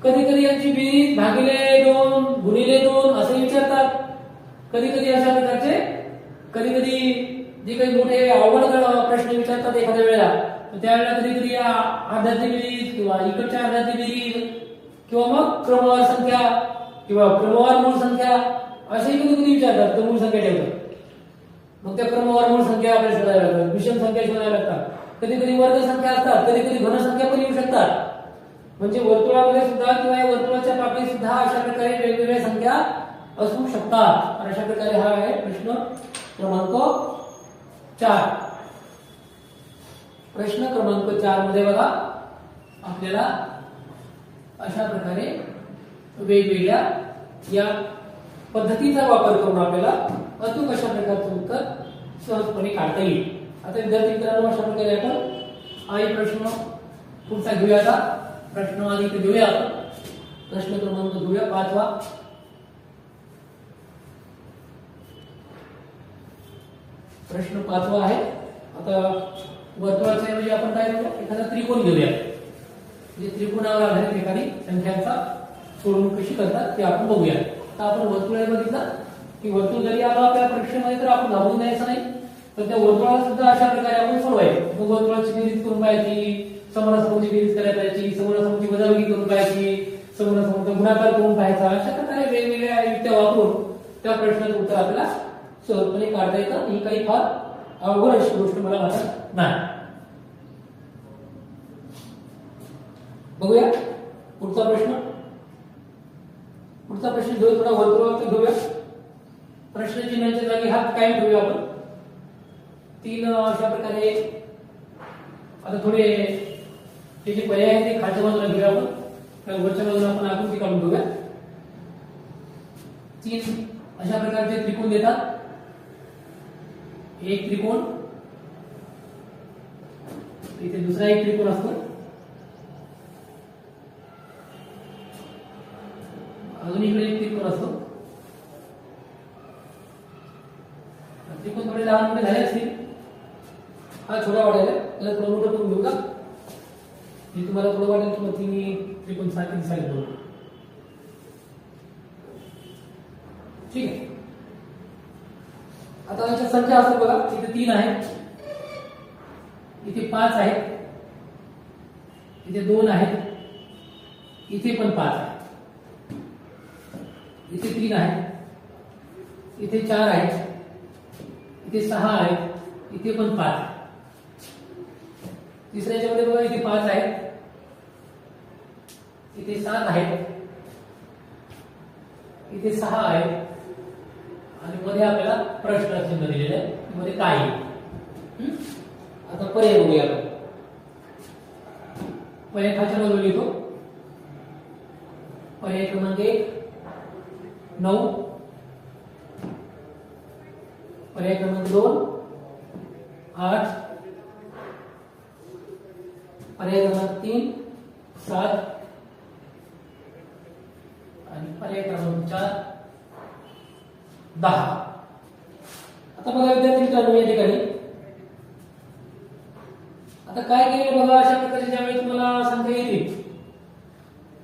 कधी कधी यांची बेरीज भागिले 2 गुणिले 2 असे विचारतात. कधी कधी अशा प्रकारचे कधी कधी जे काही मोठे अवघड प्रश्न विचारतात एखाद्या वेळेला त्यावेळेला कधी कधी या अर्ध्याची बेरीज किंवा इकडच्या अर्ध्याची बेरीज किंवा मग क्रमवार संख्या किंवा क्रमवार मूळ संख्या असे कधी कधी विचारतात. तर मूळ संख्या ठेवतात. मग त्या क्रमवार मूळ संख्या आपल्याला शोधायला लागतात, विषम संख्या शोधायला लागतात. कधी कधी वर्ग संख्या असतात, कधी कधी घन संख्या पण येऊ शकतात. म्हणजे वर्तुळामध्ये सुद्धा किंवा या वर्तुळाच्या पाकळीत सुद्धा अशा प्रकारे वेगवेगळ्या संख्या असू शकतात. अशा प्रकारे हा आहे प्रश्न क्रमांक 4. प्रश्न क्रमांक 4 मध्ये बघा आपल्याला अशा प्रकारे वेगवेगळ्या या पद्धतीचा वापर करून आपल्याला अचूक अशा प्रकारचं उत्तर सहजपणे काढता येईल. आता विद्यार्थी मित्रांनो अशा प्रकारे आपण हा प्रश्न पुढचा घेऊया. आता प्रश्न आधी घेऊया आपण. प्रश्न क्रमांक घेऊया 5वा. प्रश्न 5वा आहे. आता वर्तुळाच्या ऐवजी आपण काय करूया, एखादा त्रिकोण घेऊया. म्हणजे त्रिकोणावर आधारित एखादी संख्यांचा सोडवणूक कशी करतात ते आपण बघूया. आता आपण वर्तुळ बघितलं की वर्तुळ जरी आला आपल्या परीक्षेमध्ये तर आपण घाबरून द्यायचं नाही. तर त्या वर्तुळाला सुद्धा अशा प्रकारे आपण सोडवायचं. मग वर्तुळाची बेरीज करून पाहायची, समोरासमोरची बेरीज करायला पाहिजे, समोरासमोरची वजाबाकी करून पाहायची, समोरासमोरचा गुणाकार करून पाहायचा. अशा प्रकारे वेगवेगळ्या युक्त्या वापरून त्या प्रश्नाचं उत्तर आपल्याला सहजपणे काढता येतं. ही काही फार अवघड अशी गोष्ट मला वाटत नाही. बघूया पुढचा प्रश्न. पुढचा प्रश्न जो थोडा वर्तुळावरती घेऊया. प्रश्न चिन्हाच्या जागी हात कायम ठेवूया आपण. 3 अशा प्रकारे आता थोडे हे जे पर्याय आहेत ते खालच्या बाजूला घेऊया आपण. वरच्या बाजूला आपण आकृती काढून घेऊया. 3 अशा प्रकारचे त्रिकोण देतात. एक त्रिकोण, इथे दुसरा एक त्रिकोण असतो, अजून इकडे एक त्रिकोण असतो. त्रिकोण थोडे लहान मोठे झाले असतील. हा छोटा वाटेल, त्याला थोडं मोठं करून घेऊ का? हे तुम्हाला थोडं वाटेल की मग तिन्ही त्रिकोण सारखे दिसायला दोन. ठीक आहे. आता याच्या संख्या असं बघा, इथे 3 आहेत, इथे 5 आहेत, इथे 2 आहेत, इथे पण 5 आहेत, इथे 3 आहेत, इथे 4 आहेत, इथे 6 आहेत, इथे पण 5. तिसऱ्याच्या मध्ये बघा, इथे 5 आहेत, इथे 7 आहेत, इथे 6 आहेत आणि मध्ये आपल्याला प्रश्न चिन्ह दिलेले आहे. मध्ये काय आहे? आता पर्याय बघूया आपण. पर्याय खालच्या बाजूला लिहितो. पर्याय क्रमांक 1 9, पर्याय क्रमांक 2 8, पर्याय क्रमांक 3 7 आणि पर्याय क्रमांक 4 10. आता बघा विद्यार्थी मित्रांनो, या ठिकाणी आता काय केलं बघा. अशा प्रकारे ज्यावेळी तुम्हाला संख्या येतील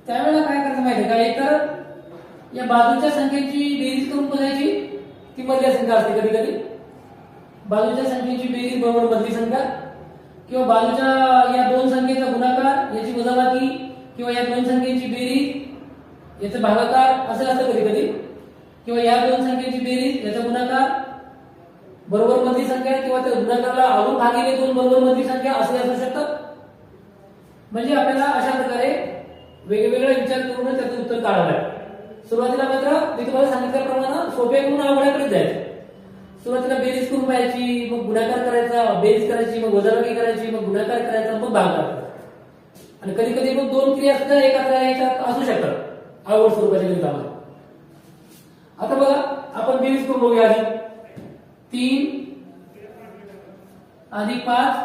त्यावेळेला काय करायचं माहिती का? एकतर या बाजूच्या संख्येची बेरीज करून बघायची, ती मधल्या संख्या असते. कधी कधी बाजूच्या संख्येची बेरीज बरोबर मधली संख्या, किंवा बाजूच्या या 2 संख्येचा गुणाकार याची वजाबाकी, किंवा या 2 संख्येची बेरीज याचा भागाकार असं असतं कधी कधी, किंवा या 2 संख्येची बेरीज याचा गुणाकार बरोबर मधली संख्या, किंवा त्या गुणाकाराला अजून भागिले 2 बरोबर मधली संख्या असे असू शकतात. म्हणजे आपल्याला अशा प्रकारे वेगवेगळा विचार करून त्याचं उत्तर काढावं लागेल. सुरुवातीला मात्र मी तुम्हाला सांगितल्याप्रमाणे सोप्याकडून अवघडाकडे जायचं. सुरुवातीला बेरीज करून पाहायची, मग गुणाकार करायचा, बेरीज करायची, मग वजाबाकी करायची, मग गुणाकार करायचा, मग भागाकार करायचा. आणि कधी कधी मग 2 क्रिया सुद्धा एकाच याच्यात असू शकतात अवघड स्वरूपाच्या गणितामध्ये. आता बघा आपण बेरीज करून बघूया. आधी 3 अधिक 5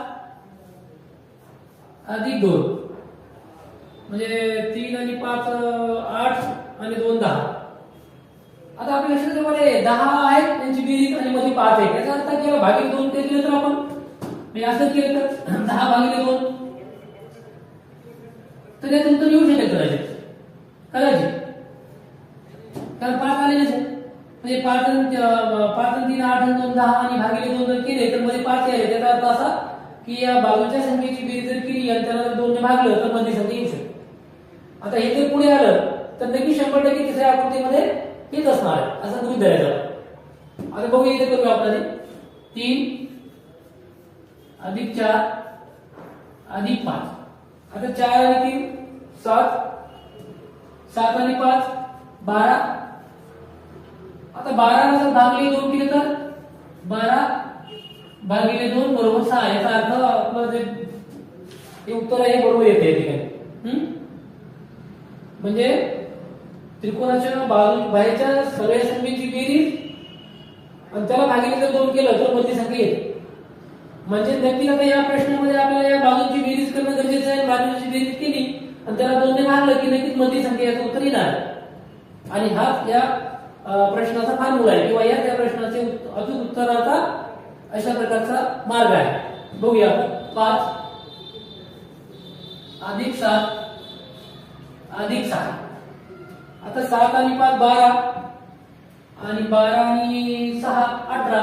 अधिक 2 म्हणजे 3 आणि 5 8 आणि 2 10. आता आपल्या लक्षात 10 आहेत त्यांची बेरीज आणि मध्ये 5 आहे. याचा अर्थ केला भागिले 2 ते केलं तर आपण म्हणजे असं केलं तर 10 भागिले 2 तर यात उत्तर येऊ शकेल कदाचित. कारण 5 आले नसेल म्हणजे 5 आणि 3 8 आणि 2 10 आणि भागिले 2 जर केले तर मध्ये 5 आले. त्याचा अर्थ असा की या बाजूच्या संख्येची बेरीज जर केली आणि त्याला 2 ने भागलं तर मधली संख्या येऊ शकते. आता हे जर पुढे आलं तर नक्की 100% तिसऱ्या आकृतीमध्ये हेच असणार आहे असं गृहीत धरायचं. आता बघूया इथे करूया आपण. 3 अधिक 4 अधिक 5. आता 4 आणि 3 7, 7 आणि 5 12. आता 12 जर भागिले 2 केले तर 12 भागिले 2 बरोबर 6. याचा अर्थ आपलं जे उत्तर आहे बरोबर येते या ठिकाणी. म्हणजे त्रिकोणाच्या बाहेरच्या सगळ्या संख्येची बेरीज आणि त्याला भागिले जर 2 केलं तर मधली संख्या येते. म्हणजे नक्कीच आता या प्रश्नामध्ये आपल्याला या बाजूची बेरीज करणं गरजेचं आहे. बाजूची बेरीज केली आणि त्याला 2 ने भागलं की नक्कीच मधली संख्या याचं उत्तर येणार. आणि हा या प्रश्नाचा फॉर्म्युला आहे किंवा या त्या प्रश्नाचे अचूक उत्तराचा अशा प्रकारचा मार्ग आहे. बघूया आपण. 5 अधिक 7 अधिक 6. आता 7 आणि 5 12 आणि 12 आणि 6 18.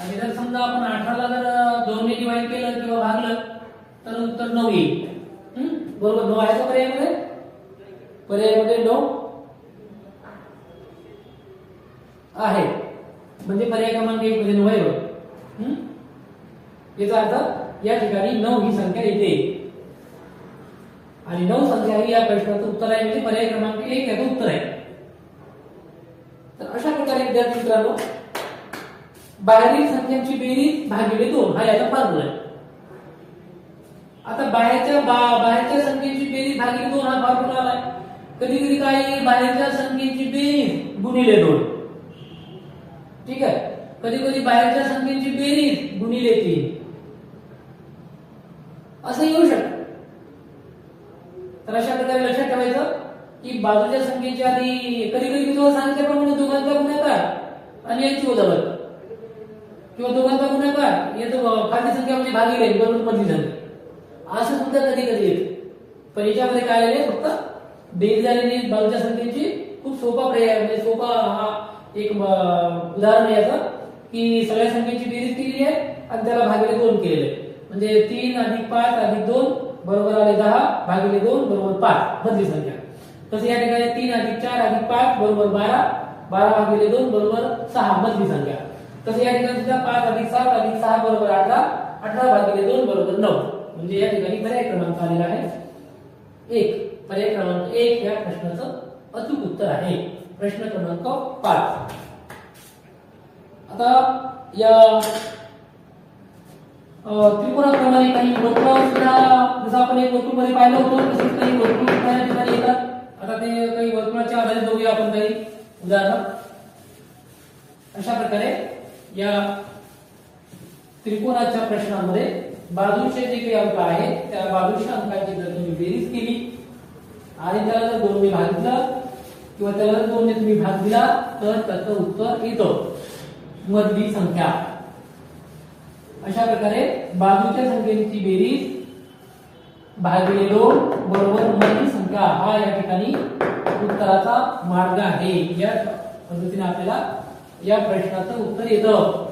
आणि जर समजा आपण 18 ला जर 2 ने डिवाइड केलं किंवा भागलं तर उत्तर 9 येईल. बरोबर, 9 आहे का पर्यायामध्ये? पर्यायामध्ये 9 आहे, म्हणजे पर्याय क्रमांक 1 मध्ये 9 आहे. याचा अर्थ या ठिकाणी 9 ही संख्या येते आणि 9 संख्या ही या प्रश्नाचं उत्तर आहे, म्हणजे पर्याय क्रमांक 1 याचं उत्तर आहे. तर अशा प्रकारे विद्यार्थी मित्रांनो बाहेरील संख्यांची बेरीज भागिले 2 हा याचा फॉर्म्युला आहे. आता बाहेरच्या संख्येची बेरीज भागिले 2 हा फॉर्म्युला आलाय. कधी कधी काही बाहेरच्या संख्येची बेरीज गुणिले 2, ठीक आहे. कधी कधी बाहेरच्या संख्येची बेरीज गुणिले 3 असं येऊ शकतं. तर अशा प्रकारे लक्षात ठेवायचं की बाजूच्या संख्येच्या आधी कधी कधी मी तुम्हाला सांगितल्याप्रमाणे दोघांचा गुणाकार आणि याची वजाबाकी किंवा दोघांचा गुणाकार येतो खाली संख्या म्हणजे भागिले बरोबर मधली संख्या असं सुद्धा कधी कधी येतं. पण याच्यामध्ये काय आहे, फक्त बेरीज झालेली बाजूच्या संख्येची खूप सोपा पर्याय म्हणजे सोपा हा एक उदाहरण आहे याचं की सगळ्या संख्येची बेरीज केलेली आहे आणि त्याला भागिले 2 केलेले आहे. म्हणजे 3 अधिक 5 अधिक 2 बरोबर आले 10 भागिले 2 बरोबर 5 मधली संख्या. तसे या ठिकाणी 3 अधिक 4 अधिक 5 बरोबर 12 12 भागिले 2 बरोबर 6 मधली संख्या. तसे या ठिकाणी सुद्धा 5 अधिक 7 अधिक 6 बरोबर 18 18 भागिले 2 बरोबर 9. म्हणजे या ठिकाणी पर्याय क्रमांक आलेला आहे 1. पर्याय क्रमांक 1 या प्रश्नाचं अचूक उत्तर आहे. प्रश्न क्रमांक 5. आता या त्रिकोणाप्रमाणे काही वर्तुळ सुद्धा जसं आपण एक वर्तुळ मध्ये पाहिलं होतं तसेच काही वर्तुळ या ठिकाणी येतात. आता ते काही वर्तुळाच्या आधारे बघूया आपण काही उदाहरण. अशा प्रकारे या त्रिकोणाच्या प्रश्नामध्ये बाजूचे जे काही अंक आहेत त्या बाजूच्या अंकाची जर तुम्ही बेरीज केली आणि त्याला जर 2 ने भागितलं किंवा त्याला जर 2 ने तुम्ही भाग दिला तर त्याचं उत्तर येतं मधली संख्या. अशा प्रकारे बाजूच्या संख्येची बेरीज भागिले 2 बरोबर मधली संख्या हा या ठिकाणी उत्तराचा मार्ग आहे. या पद्धतीने आपल्याला या प्रश्नाचं उत्तर येतं.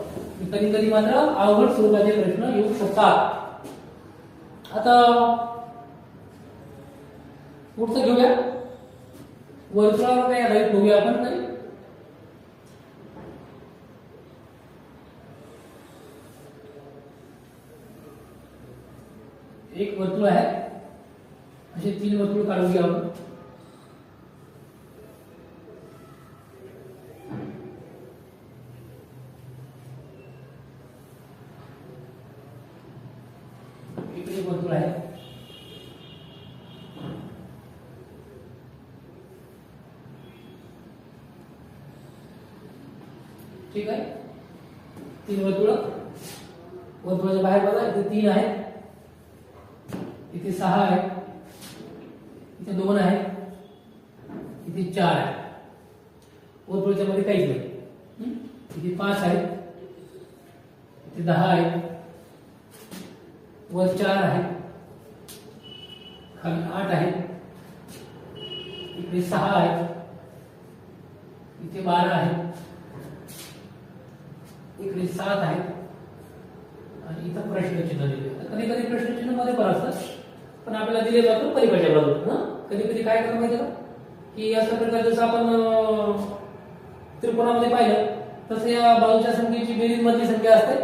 कधी कधी मात्र अवघड स्वरूपाचे प्रश्न येऊ शकतात. आता पुढचं घेऊया, वर्तुळावर काय आधारित बघूया आपण. काही एक वर्तुळ आहे, असे 3 वर्तुळ काढून घ्या आपण. इकडे वर्तुळ आहे, ठीक आहे. 3 वर्तुळ, वर्तुळाच्या बाहेर बघा इथे 3 आहे, इथे 6 आहे, इथे 2 आहे, इथे 4 आहे. वर्तुळाच्या मध्ये काहीच नाही. इथे 5 आहे, इथे 10 आहे, वर 4 आहे, खाली 8 आहे, इकडे 6 आहे, इथे 12 आहे, इकडे 7 आहे आणि इथं प्रश्नचिन्ह दिले. कधी कधी प्रश्नचिन्ह मध्ये पण असतात पण आपल्याला दिले जातं परिभाषा बाजूला. कधी कधी काय करायला माहिती का की अशा प्रकारे जसं आपण त्रिकोणामध्ये पाहिलं तसं या बाजूच्या संख्येची बेरीज मधली संख्या असते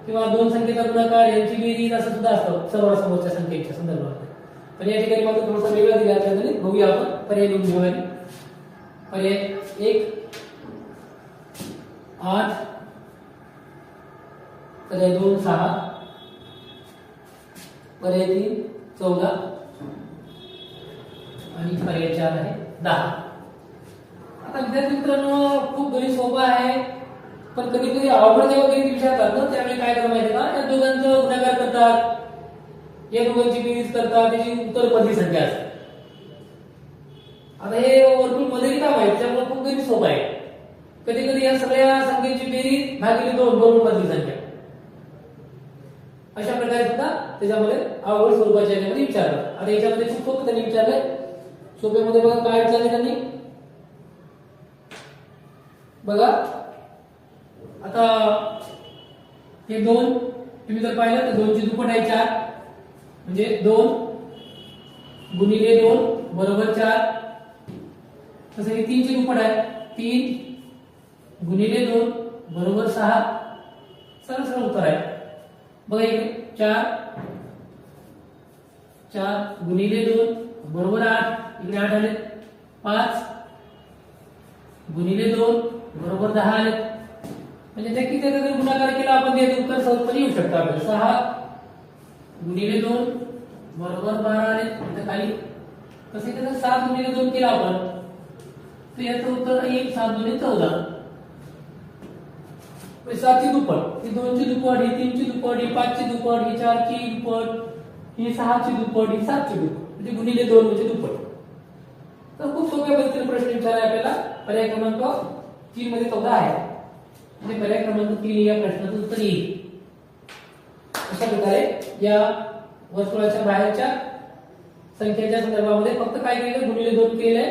किंवा 2 संख्येचा गुणाकार यांची बेरीज असं सुद्धा असतं सर्वांसमोरच्या संख्येच्या संदर्भात. पण या ठिकाणी मात्र थोडंसं वेगळं दिलं आपल्याला. बघूया आपण पर्याय लिहून घेऊया. पर्याय 1 8, पर्याय 2 6, पर्याय 3 14 आणि पर्याय 4 आहे 10. आता विद्यार्थी मित्रांनो खूप गणित सोपं आहे पण कधी कधी अवघड जेव्हा गणित विचारतात ना त्यावेळी काय करायला माहिती का, या दोघांचं गुणाकार करतात, या दोघांची बेरीज करतात, त्याची उत्तर मधली संख्या असते. आता हे वर्तुळ मध्ये काम आहे त्यामुळे खूप गणित सोपं आहे. कधी कधी या सगळ्या संख्येची बेरीज भागिले 2 बरोबर मधली संख्या अशा प्रकारे सुद्धा त्याच्यामध्ये अवघड स्वरूपाच्या याच्यामध्ये विचारतात. आता याच्यामध्ये खूप सोपं त्यांनी विचारलंय. सोप्यामध्ये बघा काय विचारले त्यांनी बघा. आता हे 2 तुम्ही जर पाहिलं तर 2 ची दुप्पट आहे 4 म्हणजे 2 गुणिले 2 बरोबर 4. तसं हे 3 ची दुप्पट आहे 3 गुणिले 2 बरोबर 6. सरळ सरळ उत्तर आहे बघा इकडे 4 गुणिले 2 बरोबर 8. इकडे 8 आले. 5 गुणिले 2 बरोबर 10 आले. म्हणजे त्या किती जर गुणाकार केला आपण ते उत्तर सहजपणे येऊ शकतं आपल्याला. 6 गुणिले 2 बरोबर 12 आले. इथे खाली तसे जर 7 गुणिले 2 केला आपण तर याचं उत्तर येईल 7 गुणिले 14. 7 ची दुप्पट, ही 2 ची दुप्पट, ही 3 ची दुप्पट, ही 5 ची दुप्पट, ही 4 ची दुप्पट, ही 6 ची दुप्पट, ही 7 ची दुप्पट म्हणजे गुणिले 2 म्हणजे दुप्पट. तर खूप सोप्या पद्धतीने प्रश्न विचारला आपल्याला. पर्याय क्रमांक 3 मध्ये 14 आहे म्हणजे पर्याय क्रमांक 3 या प्रश्नाचं उत्तर येईल. अशा प्रकारे या वर्तुळाच्या बाहेरच्या संख्येच्या संदर्भामध्ये फक्त काय केलं गुणिले 2 केले.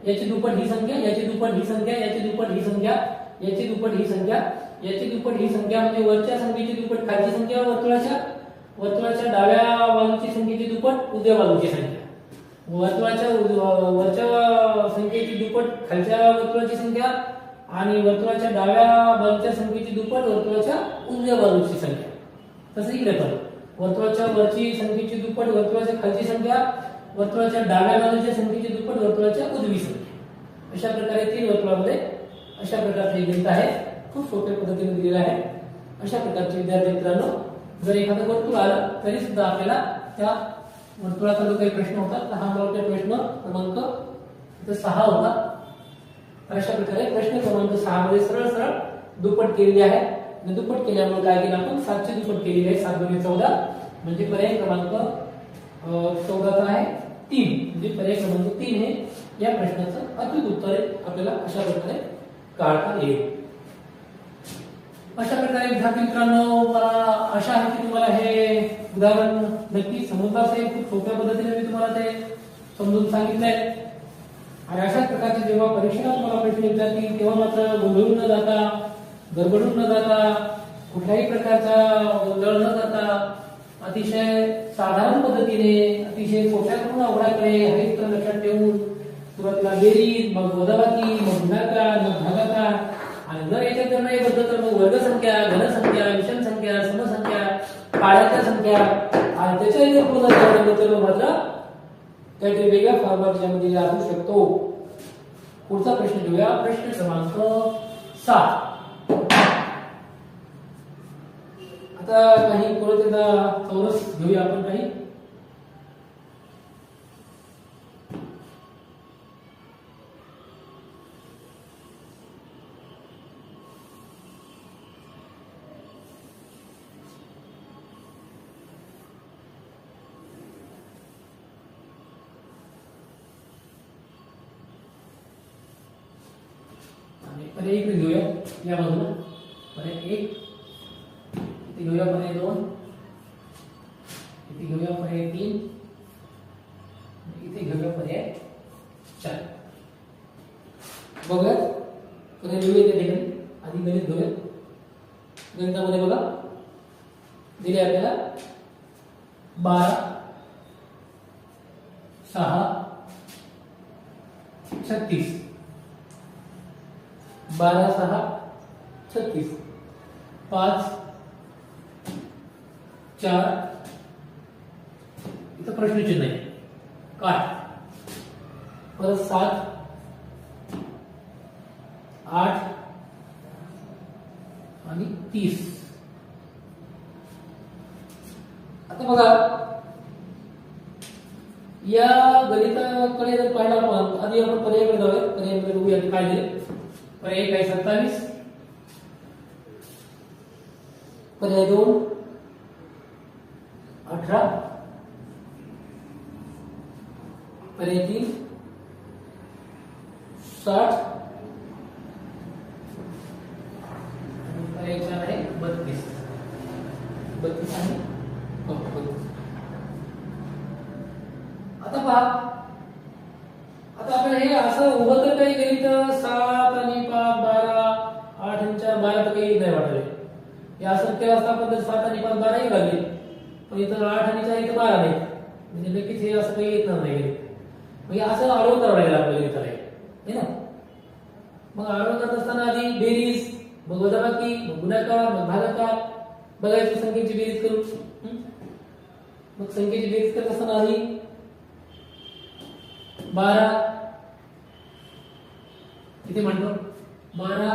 याची दुप्पट ही संख्या, याची दुप्पट ही संख्या, याची दुप्पट ही संख्या, याची दुप्पट ही संख्या, याची दुप्पट ही संख्या म्हणजे वरच्या संख्येची दुप्पट खालची संख्या, वर्तुळाच्या डाव्या बाजूची संख्येची दुप्पट उजव्या बाजूची संख्या, वर्तुळाच्या वरच्या संख्येची दुप्पट खालच्या वर्तुळाची संख्या आणि वर्तुळाच्या डाव्या बाजूच्या संख्येची दुप्पट वर्तुळाच्या उजव्या बाजूची संख्या. तसं इकडे पण वर्तुळाच्या वरची संख्येची दुप्पट वर्तुळाच्या खालची संख्या, वर्तुळाच्या डाव्या बाजूच्या संख्येची दुप्पट वर्तुळाच्या उजवी संख्या. अशा प्रकारे 3 वर्तुळामध्ये अशा प्रकारचे गणित आहे. खूप सोप्या पद्धतीने दिलेलं आहे. अशा प्रकारचे विद्यार्थी मित्रांनो जर एखादं वर्तुळ आलं तरी सुद्धा आपल्याला त्या वर्तुळाचा जो काही प्रश्न होता तर हा मला प्रश्न क्रमांक 6 होता. तर अशा प्रकारे प्रश्न क्रमांक 6 मध्ये सरळ सरळ दुप्पट केलेली आहे. आणि दुप्पट केल्यामुळे काय केलं आपण 7 ची दुप्पट केलेली आहे. 7 गुणिले 14 म्हणजे पर्याय क्रमांक 14 आहे 3 म्हणजे पर्याय क्रमांक 3 हे या प्रश्नाचं अचूक उत्तर आपल्याला अशा प्रकारे काढता येईल. अशा प्रकारे विद्यार्थी मित्रांनो मला आशा आहे की तुम्हाला हे उदाहरण नक्की समजलं असेल. खूप सोप्या पद्धतीने मी तुम्हाला ते समजून सांगितलंय. आणि अशा प्रकारचे जेव्हा परीक्षेला तुम्हाला प्रश्न विचारतील तेव्हा मात्र गोंधळून न जाता, गडबडून न जाता, कुठल्याही प्रकारचा गोंधळ न जाता अतिशय साधारण पद्धतीने अतिशय सोप्याकडून अवघडाकडे हे तर लक्षात ठेवून सुरुवातीला बेरीज, मग वजाबाकी, मग गुणाकार, मग भागाकार आणि जर याच्यात जर नाही बद्दल तर मग वर्गसंख्या, घनसंख्या, विषम संख्या, समसंख्या, पाड्याच्या संख्या आणि त्याच्या जर पूर्ण तर मात्र काहीतरी वेगळ्या फॉर्मॅट मध्ये असू शकतो. पुढचा प्रश्न घेऊया. प्रश्न क्रमांक 7. आता काही कोणत्या चौरस घेऊया आपण काही. पर्याय इकडे घेऊया या बाजूला. पर्याय 1 इथे घेऊया, पर्याय 2 इथे घेऊया, पर्याय 3 इथे घेऊया, पर्याय 4. बघा पर्याय घेऊया त्या ठिकाणी. आधी गणित घेऊया. गणितामध्ये बघा दिले आपल्याला 12 6 36. 12 6 36. 5 4 इथं प्रश्नचिन्ह आहे काय. परत 7 8 आणि 30. आता बघा या गणिताकडे जर पाहिलं आपण आधी आपण पर्यायाकडे जाऊया. पर्यायाकडे बघूया काय दिले. पर्याय 1 आहे 27. पर्याय 2 18. पर्याय 3 60. आणि पर्याय 4 आहे 32. 32 आणि 32. आता पहा आता आपण हे असं उभं तर काही गणित 7 आणि 5 12 8 आणि 4 12 तर काही नाही वाटले. हे असं शक्य असता आपण जर 7 आणि 5 12 लागले, पण इथं 8 आणि 4 इथं 12 नाही, म्हणजे नक्कीच हे असं काही येत नाही. म्हणजे असं आरोप करावं लागेल आपल्याला इथं आहे ना. मग आरोप करत असताना आधी बेरीज, मग वजाबाकी, मग गुणाकार, मग भागाकार बघायचं, संख्येची बेरीज करून. मग संख्येची बेरीज करत असताना आधी 12 किती म्हणतो, 12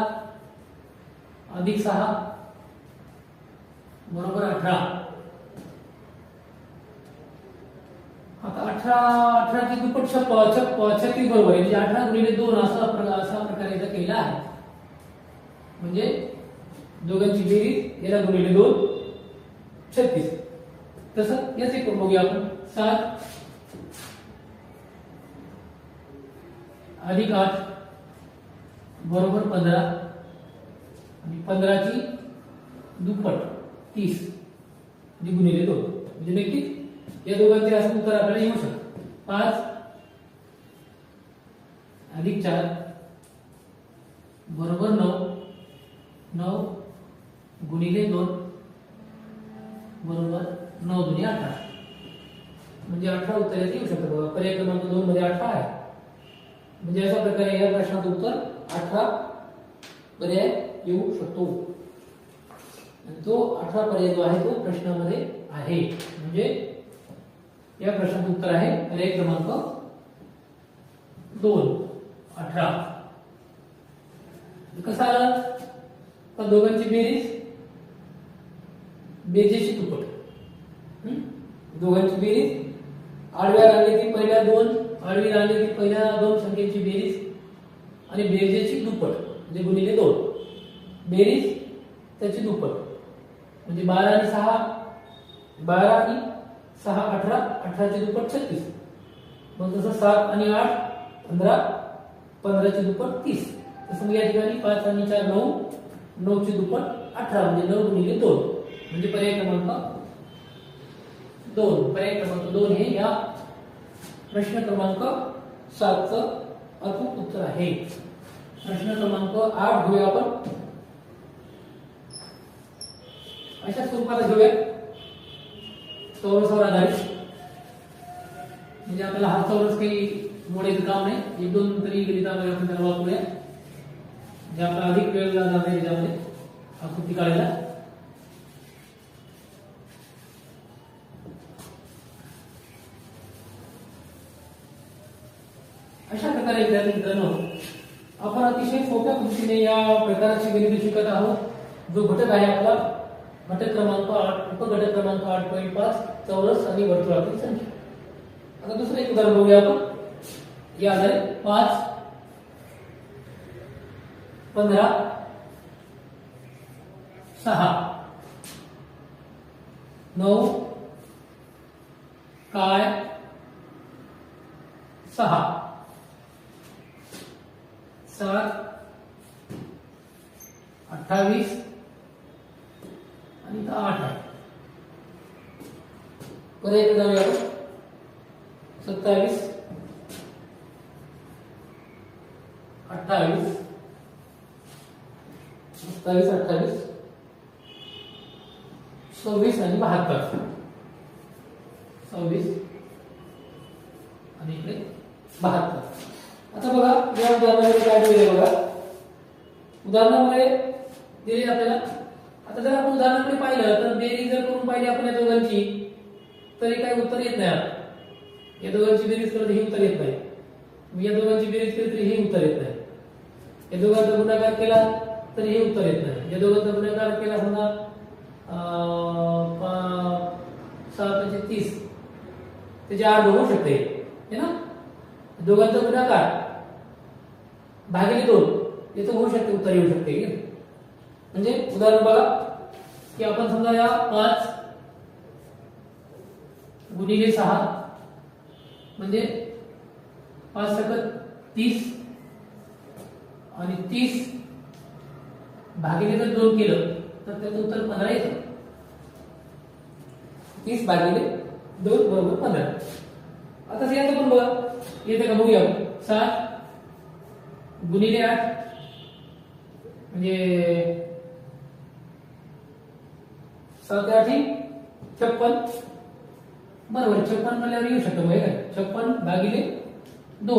अधिक 6 बरोबर 18. आता 18 ची दुप्पट 36 बरोबर आहे, म्हणजे 18 गुणिले 2 असा प्रकारे इथं केला आहे. म्हणजे दोघांची बेरीज याला गुणिले 2 36. तसं याचे करून बघूया आपण. 7 अधिक 8 बरोबर 15 आणि 15 ची दुप्पट 30 म्हणजे गुणिले 2. म्हणजे नक्कीच या दोघांचे असं उत्तर आपल्याला येऊ शकतं. 5 अधिक 4 बरोबर 9. 9 गुणिले 2 बरोबर 9 दुनी 18. म्हणजे 18 उत्तर येऊ शकतं बघा. पर्याय क्रमांक 2 मध्ये 18 आहे. म्हणजे अशा प्रकारे या प्रश्नाचं उत्तर 18 पर्याय येऊ शकतो. आणि तो 18 पर्याय जो आहे तो प्रश्नामध्ये आहे. म्हणजे या प्रश्नाचं उत्तर आहे पर्याय क्रमांक 2 18. कसं आलं, तर दोघांची बेरीज बेरजेची दुप्पट. दोघांची बेरीज आडव्या रांगेतील पहिल्या 2, आडवी रांगेतील पहिल्या 2 संख्येची बेरीज आणि बेरजेची दुप्पट म्हणजे गुणिले 2. बेरीज त्याची दुप्पट म्हणजे 12 आणि 6 12 आणि 6 18, 18 ची दुप्पट 36. मग तसं 7 आणि 8 15, 15 ची दुप्पट 30. तसं या ठिकाणी 5 आणि 4 9, 9 ची दुप्पट 18 म्हणजे 9 गुणिले 2. म्हणजे पर्याय क्रमांक 2. पर्याय क्रमांक 2 हे या प्रश्न क्रमांक 7 चं अचूक उत्तर आहे. प्रश्न क्रमांक 8 घेऊया आपण. अशा स्वरूपात घेऊया, चौरसावर आधारित. म्हणजे आपल्याला हा चौरस काही मोडायचं काम नाही. 1-2 तरी गणित आपण त्याला वापरूया, जे आपला अधिक वेळ लागणार आहे त्यामध्ये आकृती काढायला. अशा प्रकारे विद्यार्थी मित्रांनो, आपण अतिशय सोप्या पद्धतीने या प्रकारची गणित शिकत आहोत. जो घटक आहे आपला घटक क्रमांक 8, उपघटक क्रमांक 8.5 चौरस आणि वर्तुळातील संख्या. आता दुसरे एक उदाहरण बघूया आपण. या आधारे 5 15 6 9 काय 6 7 28 आणि 8 आहे. परत जाऊया 27 28 27 28 26 आणि 72. 26 आणि इकडे 72. आता बघा या उदाहरणामध्ये काय दिले बघा. उदाहरणामध्ये दिले आपल्याला. आता जर आपण उदाहरणाकडे पाहिलं तर बेरीज जर करून पाहिली आपण या दोघांची, तरी काही उत्तर येत नाही. या दोघांची बेरीज केली हे उत्तर येत नाही. या दोघांची बेरीज केली तरी हे उत्तर येत नाही. या दोघांचा गुणाकार केला तरी हे उत्तर येत नाही. या दोघांचा गुणाकार केला समजा 6 30, त्याचे 8 होऊ शकते है ना. दोघांचा गुणाकार भागिले 2 याचं होऊ शकते, उत्तर येऊ शकते. म्हणजे उदाहरण बघा की आपण समजा या 5 गुणिले 6 म्हणजे 5 सकट 30 आणि 30 भागिले जर 2 केलं तर त्याचं उत्तर 15 येतं. 30 भागिले 2 बरोबर 15. आता याचं पण बघा येते का बघूया. 7 गुणिले 8 म्हणजे 7 8 56 बरोबर 56 म्हणल्यावर येऊ शकतो काय 56 भागिले 2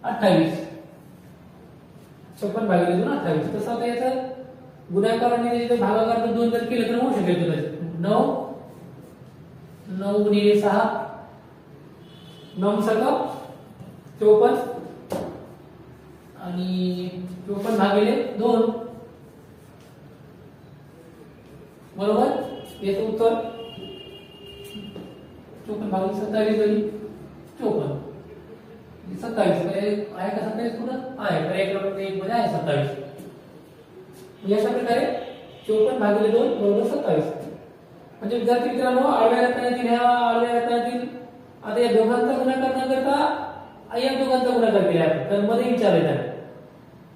28 56 भागिले 2 28 तसं आता याचं गुणाकार आणि त्याचे भागाकार जर 2 जर केले तर होऊ शकेल तुला 9 गुणिले 6 9 सगळं 54 आणि 54 भागिले 2 बरोबर याचं उत्तर 54 भागिले 27 झाली 54 27 आहे का 27 कुठं आहे तर एक क्रमांक 1 मध्ये आहे 27 अशा प्रकारे 54 भागिले 2 बरोबर 27 म्हणजे विद्यार्थी मित्रांनो आडव्या रकान्यातील ह्या आडव्या रकान्यातील आता या दोघांचा गुणाकार न करता या दोघांचा गुणाकार केला आपण तर मध्ये विचारले आहे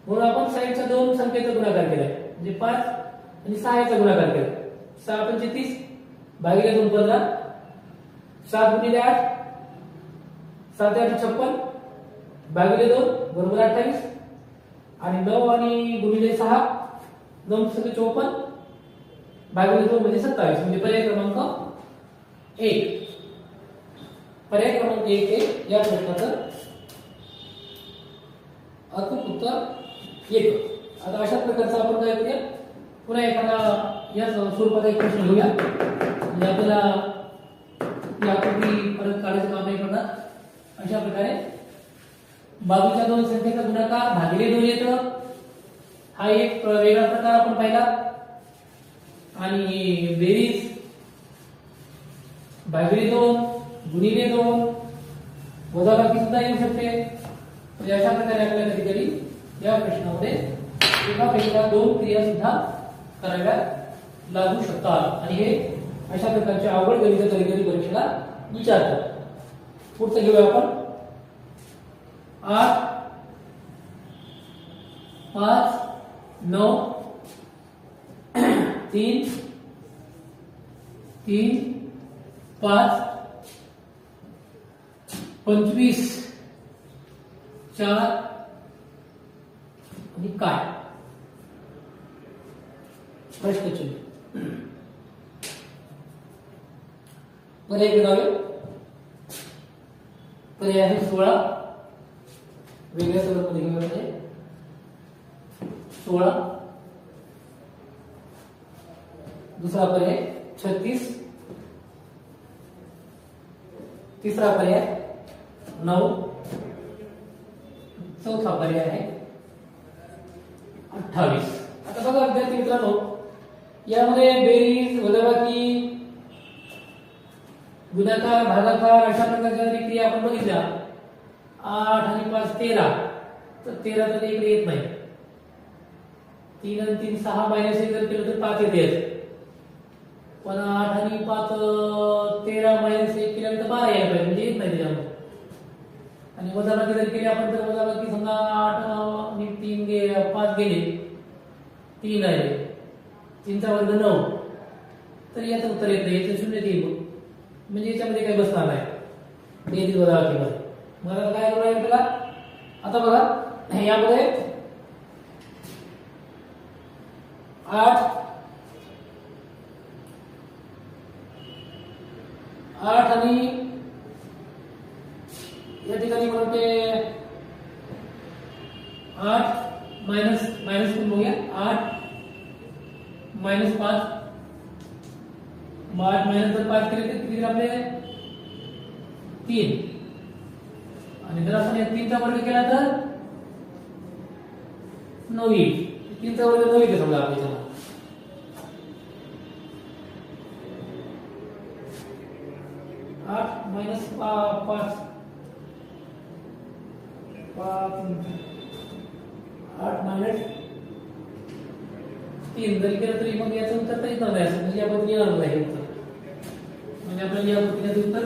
म्हणून आपण साईडच्या दोन संख्येचा गुणाकार केलाय म्हणजे 5 आणि 6 चा गुणाकार केला 6 पंचे 30 भागिले 2 15 7 गुणिले 8 7 8 56 भागिले 2 बरोबर 28 आणि 9 आणि गुणिले 6 9 सगळे 54 भागिले 2 म्हणजे 27 म्हणजे पर्याय क्रमांक 1 पर्याय क्रमांक 1 हे या प्रश्नाचं अचूक उत्तर येतं आता अशा प्रकारचा आपण काय करूया पुन्हा एखादा या स्वरूपाचा एक प्रश्न घेऊया म्हणजे आपल्याला ही आकृती परत काढायचं काम नाही पडणार अशा प्रकारे बाजूच्या दोन संख्येचा गुणाकार भागिले 2 येतं हा एक वेगळा प्रकार आपण पाहिला आणि बेरीज भागिले 2 गुणिले 2 वजाबाकी सुद्धा येऊ शकते म्हणजे अशा प्रकारे आपल्याला कधी कधी या प्रश्नामध्ये एकापेक्षा 2 क्रिया सुद्धा कराव्या लागू शकतात आणि हे अशा प्रकारचे अवघड गणित कधी कधी परीक्षेला विचारतात पुढचं घेऊया आपण 8 5 9 3 3 5 25 4 आणि काय प्रश्नचिन्ह पर्याय बघावे पर्याय आहे 16 वेगळ्या स्वरूपामध्ये घेऊया 16 दुसरा पर्याय 36 तिसरा पर्याय 9 चौथा पर्याय आहे 28 आता बघा विद्यार्थी मित्रांनो यामध्ये बेरीज वजाबाकी गुणाकार भागाकार अशा प्रकारच्या जरी क्रिया आपण बघितल्या 8 आणि 5 13 तर 13 तर इकडे येत नाही 3 आणि 3 6 मायनस 1 जर केलं तर 5 येते पण 8 आणि 5 13 मायनस 1 केल्यानंतर 12 यायला पाहिजे म्हणजे येत नाही त्याच्यामध्ये आणि वजाबाकी जर केली आपण तर वजाबाकी समजा 8 आणि 3 5 गेले 3 आहे 3 चा वर्ग 9 तर याचं उत्तर येत नाही याचं 0 येईल म्हणजे याच्यामध्ये काही बसणार नाही बेरीज वजाबाकीमध्ये मला काय करायचं तुला आता बघा यामध्ये 8 आणि या ठिकाणी म्हणते 8 मायनस करून बघूया 8 मायनस 5 8 मायनस जर 5 केले तर किती आपले 3 आणि जर आपण या 3 चा वर्ग केला तर 9 येईल 3 चा वर्ग 9 येते समजा आपल्या 8 मायनस 5 8 मायनस 3 जरी केलं तरी मग याचं उत्तर तर येणार नाही असं म्हणजे आपण येणार नाही उत्तर म्हणजे आपल्याला या गोष्टीचं उत्तर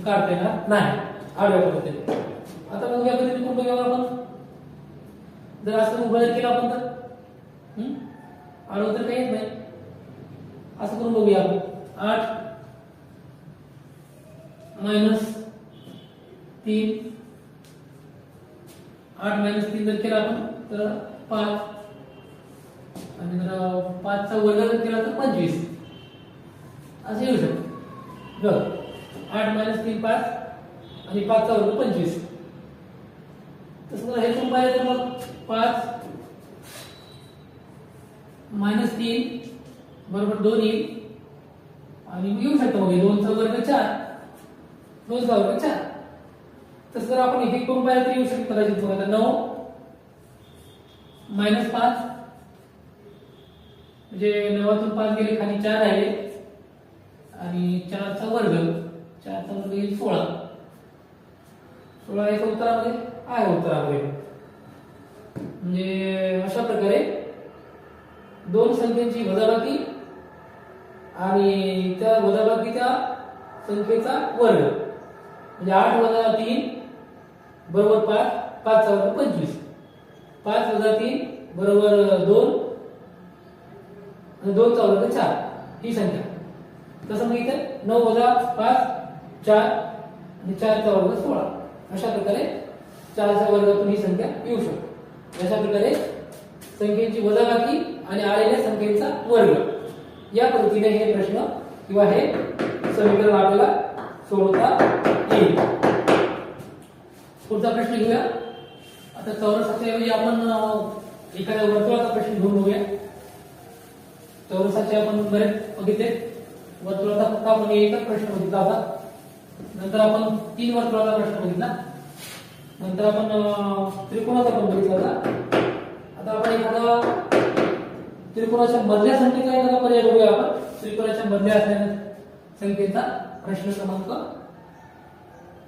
काढता येणार नाही आडव्या पद्धतीने आता मग या पद्धतीने कोण बघावं आपण जर असं उभं जर केलं आपण तर आडवं तर काही येत नाही असं करून बघूया आपण 8 मायनस 3 8 मायनस 3 जर केला आपण तर 5 आणि आणि जर 5 चा वर्ग जर केला तर 25 असं येऊ शकतं. बघ 8 - 3 5 आणि 5 चा वर्ग 25. तसं जर हे करून पाहिलं तर मग 5 - 3 बरोबर 2 येईल आणि येऊ शकतं मग 2 चा वर्ग 4, 2 चा वर्ग 4. तसं जर आपण हे करून पाहिलं तर येऊ शकतं कदाचित बघा 9 - 5 म्हणजे 9 तून 5 गेले खाली 4 राहिले आणि 4 चा वर्ग येईल 16. 16 याच्या उत्तरामध्ये आहे उत्तरामध्ये. म्हणजे अशा प्रकारे दोन संख्यांची वजाबाकी आणि त्या वजाबाकीच्या संख्येचा वर्ग म्हणजे 8 - 3 बरोबर 5, 5 चा वर्ग 25, 5 - 3 बरोबर 2 आणि 2 चा वर्ग 4 ही संख्या. तसं मग इथे 9 - 5 4 आणि 4 चा वर्ग 16. अशा प्रकारे 4 च्या वर्गातून ही संख्या येऊ शकते. अशा प्रकारे संख्येची वजाबाकी आणि आलेल्या संख्येचा वर्ग या पद्धतीने हे प्रश्न किंवा हे समीकरण आपल्याला सोडवता येईल. पुढचा प्रश्न घेऊया. आता चौरसाच्या ऐवजी आपण एखाद्या वर्तुळाचा प्रश्न घेऊन बघूया. चौरसाचे आपण बरेच बघितले. वर्तुळाचा फक्त आपण एकच प्रश्न बघितला होता. नंतर आपण 3 वर्तुळाचा प्रश्न बघितला. नंतर आपण त्रिकोणाचा पण बघितला होता. आता आपण एखादा त्रिकोणाच्या मधल्या संख्येचा एखादा पर्याय बघूया. आपण त्रिकोणाच्या मधल्या असलेल्या संख्येचा प्रश्न क्रमांक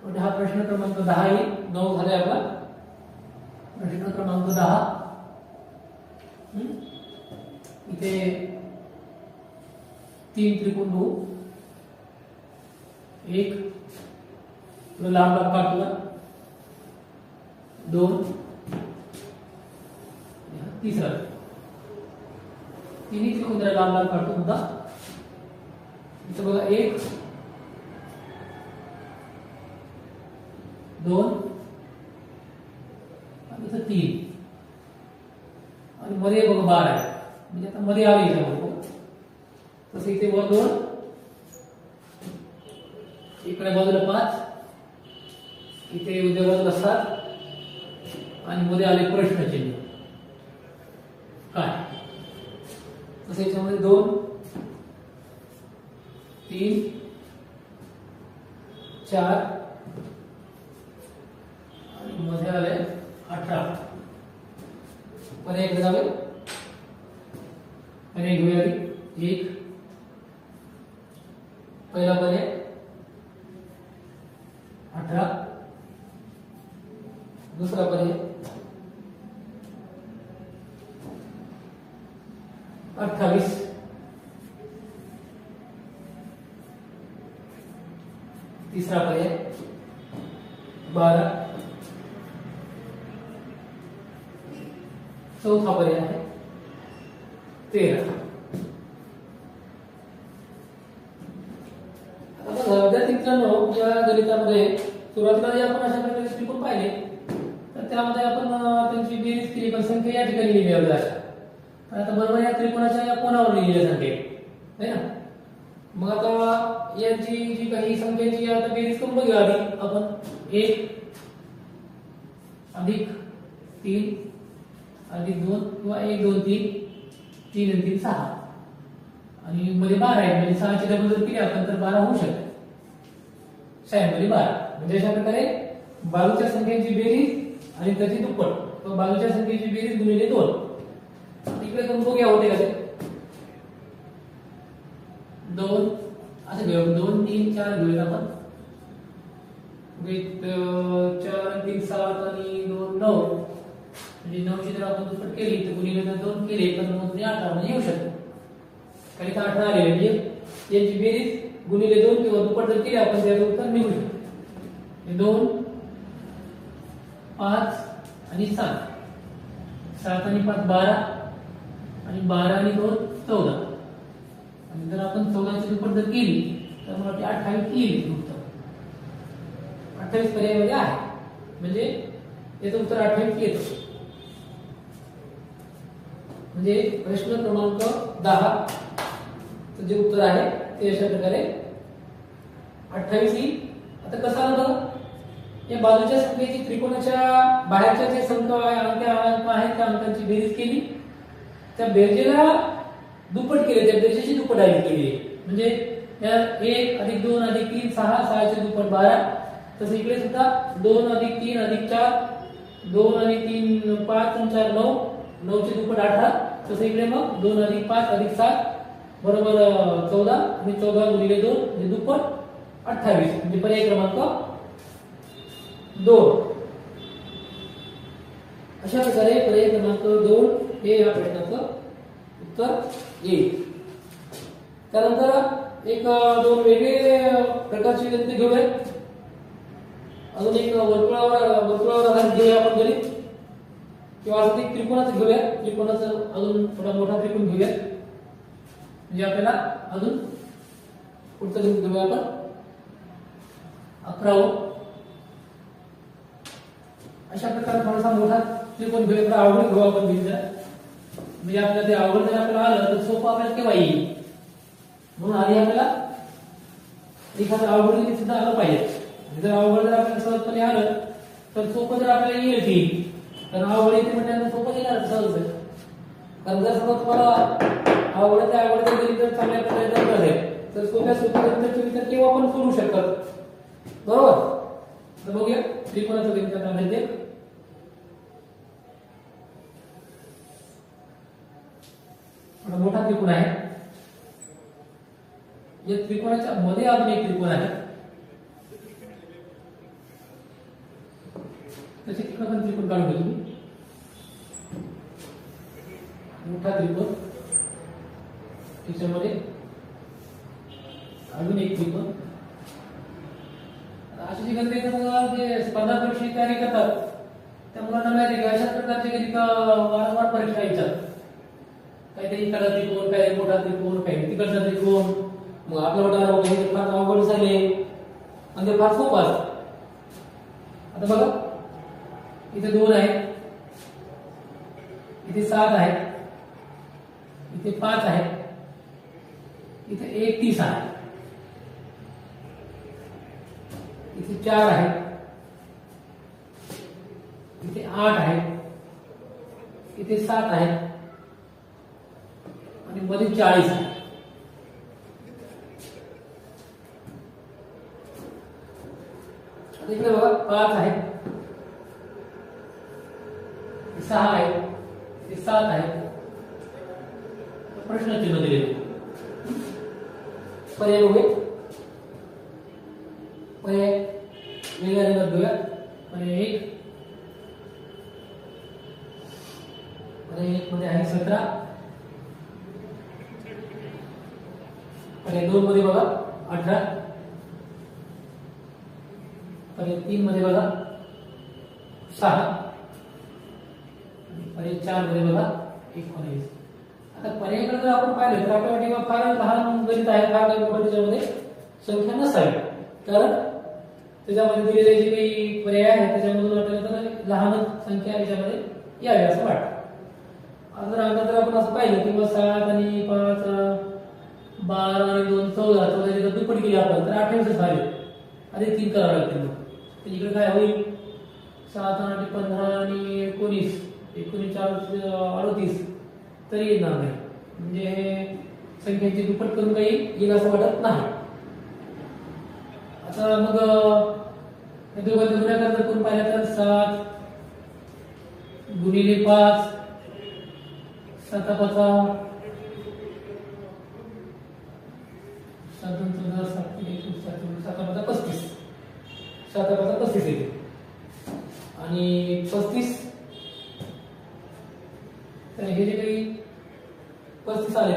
म्हणजे हा प्रश्न क्रमांक 10 येईल. 9 झाले आपला प्रश्न क्रमांक 10. इथे 3 त्रिकोण बघू. एक लांब लांब काढूया. 2 तिसरा तिन्ही त्रिकोण जरा लांब लांब काढतो मुद्दा. इथं बघा 1 2 आणि इथं 3 आणि मध्ये बघा 12 आहे. म्हणजे आता मध्ये आले इथे बघू. तसं इथे वर 2 इकडे बाजूला 5 इथे उद्या बाजूला 7 आणि मध्ये आले प्रश्नचिन्ह काय. तसं याच्यामध्ये 2 3 4 आणि मध्ये आले 18. पर्याय इकडे जावे. पर्याय घेऊया. 1 पहिला पर्याय 18. दुसरा पर्याय 28. तिसरा पर्याय 12. चौथा पर्याय आहे 13. विद्यार्थी मित्रांनो, या गणितामध्ये सुरुवातीला जे आपण अशा प्रकारे त्रिकोण पाहिले तर त्यामध्ये आपण त्यांची बेरीज केली पण संख्या या ठिकाणी लिहिली आहे. आता बरोबर या त्रिकोणाच्या या कोणावर लिहिलेल्या संख्या आहे ना. मग आता यांची जी काही संख्यांची आता बेरीज करून बघूया. आधी आपण 1 अधिक 3 अधिक 2 किंवा 1 2 3 3 आणि 3 6 आणि मध्ये 12 आहे. म्हणजे 6 ची डबल जर केली आपण तर 12 होऊ शकते. 6 मध्ये 12 म्हणजे अशा प्रकारे बाजूच्या संख्येची बेरीज आणि त्याची दुप्पट किंवा बाजूच्या संख्येची बेरीज गुणिले 2. इकडे करून बघूया होते कसे. 2 असं घेऊया. 2 3 4 घेऊया आपण. 4 आणि 3 7 आणि 2 9 म्हणजे 9 ची जर आपण दुप्पट केली तर गुणिले 2 केले तर 9 18 म्हणजे येऊ शकतो. काही तर 18 आले म्हणजे याची बेरीज गुणिले 2 किंवा दुप्पट जर केली आपण त्याचं उत्तर निघू शकतो. 2 5 आणि 7 7 आणि 5 12 आणि 12 आणि 2 14 आणि जर आपण 14 ची दुप्पट जर केली तर मला ती 28 येईल उत्तर. 28 पर्यायामध्ये आहे म्हणजे याचं उत्तर 28 येतं. म्हणजे प्रश्न क्रमांक 10 जे उत्तर आहे ते अशा प्रकारे 28 ही आता कसं आलं बघा, या बाजूच्या संख्येची त्रिकोणाच्या बाहेरच्या जे अंक आहेत त्या अंकांची बेरीज केली, त्या बेरजेला दुप्पट केले, त्या बेरजेची दुप्पट केली, म्हणजे या 1 + 2 + 3 6 6 चे दुप्पट 12, तसं इकडे सुद्धा 2 + 3 + 4 2 + 3 5 + 4 9 9 चे दुप्पट 18, तसं इकडे मग 2 + 5 + 7 बरोबर 14 आणि 14 × 2 म्हणजे दुप्पट 28, म्हणजे पर्याय क्रमांक 2. अशा प्रकारे पर्याय क्रमांक 2 हे या प्रश्नाचं उत्तर येईल. त्यानंतर एक 2 वेगळे प्रकारची गणिते घेऊया. अजून एक वर्तुळावर आधारित घेऊया आपण गणित, किंवा असं एक त्रिकोणाचं घेऊया. त्रिकोणाचं अजून थोडा मोठा त्रिकोण घेऊया, म्हणजे आपल्याला अजून पुढचं गणित घेऊया आपण 11. अशा प्रकारे थोडासा मोठा त्रिकोण घेऊया, तर अवघड घेऊ आपण गणित, म्हणजे आपल्याला ते अवघड जर आपल्याला आलं तर सोपं आपल्याला केव्हा येईल, म्हणून आधी आपल्याला एखादं अवघड गणित सुद्धा आलं पाहिजे. जर अवघड जर आपल्याला सहजपणे आलं तर सोपं जर आपल्याला येईल, कारण अवघड येते म्हटल्यानंतर सोपं येणार सहज. कारण जर समजा तुम्हाला आवडते गणित जर चांगल्या प्रकारे जर कळले तर सोप्या गणिताचे विचार केव्हा पण करू शकतात, बरोबर. तर बघूया त्रिकोणाचं गणित आता म्हणजे मोठा त्रिकोण आहे. या त्रिकोणाच्या मध्ये अजून एक त्रिकोण आहे, त्याचे तिकडे पण त्रिकोण काढून घेऊ तुम्ही. मोठा त्रिकोण, त्याच्यामध्ये अजून एक त्रिकोण. अशी जी गणिते जे स्पर्धा परीक्षेची तयारी करतात त्या मुलांना माहिती आहे की अशा प्रकारचे गणित वारंवार परीक्षा येतात. काहीतरी इकडचा त्रिकोण, काही मोठा त्रिकोण, काही तिकडचा त्रिकोण. मग आपल्या वाटायला फार अवघड झाले आणि ते फार सोपं असतं. आता बघा, इथे 2 आहे, इथे 7 आहे, इथे 5 आहे, इथे 31 आहे, इथे 4 आहे, इथे 8 आहे, इथे 7 आहे आणि मध्ये 40 आहे. इकडे बघा 5 आहे, 6 आहे, 7 आहे. प्रश्नचिन्ह दिले, पर्याय बघूया. पर्याय वेगळ्या रंगात घेऊया. पर्याय 1, पर्याय 1 मध्ये आहे 17. पर्याय 2 मध्ये बघा 18. पर्याय 3 मध्ये बघा 6. पर्याय 4 मध्ये बघा 19. आता पर्यायाकडे जर आपण पाहिलं तर आपल्याला फार लहान गणित आहे, फार मोठं त्याच्यामध्ये संख्या नसावी, कारण त्याच्यामध्ये दिलेले जे काही पर्याय आहेत त्याच्यामधून आपल्याला लहान संख्या याच्यामध्ये यावी असं वाटतं. जर आपण असं पाहिलं किंवा 7 आणि 5 12 आणि 2 14 14 जर दुप्पट केली आपण तर 28 झाले. आधी 3 करावं लागतील. मग इकडे काय होईल, 7 आणि 15 आणि 19 19 38 तरी येणार नाही, म्हणजे संख्येची दुप्पट करून काही येईल असं वाटत नाही. आता मग दोघांचा गुणाकार जर करून पाहिला तर 7 × 5 7 5 35 7 35 येते आणि 35. तर हे जे काही 35 आले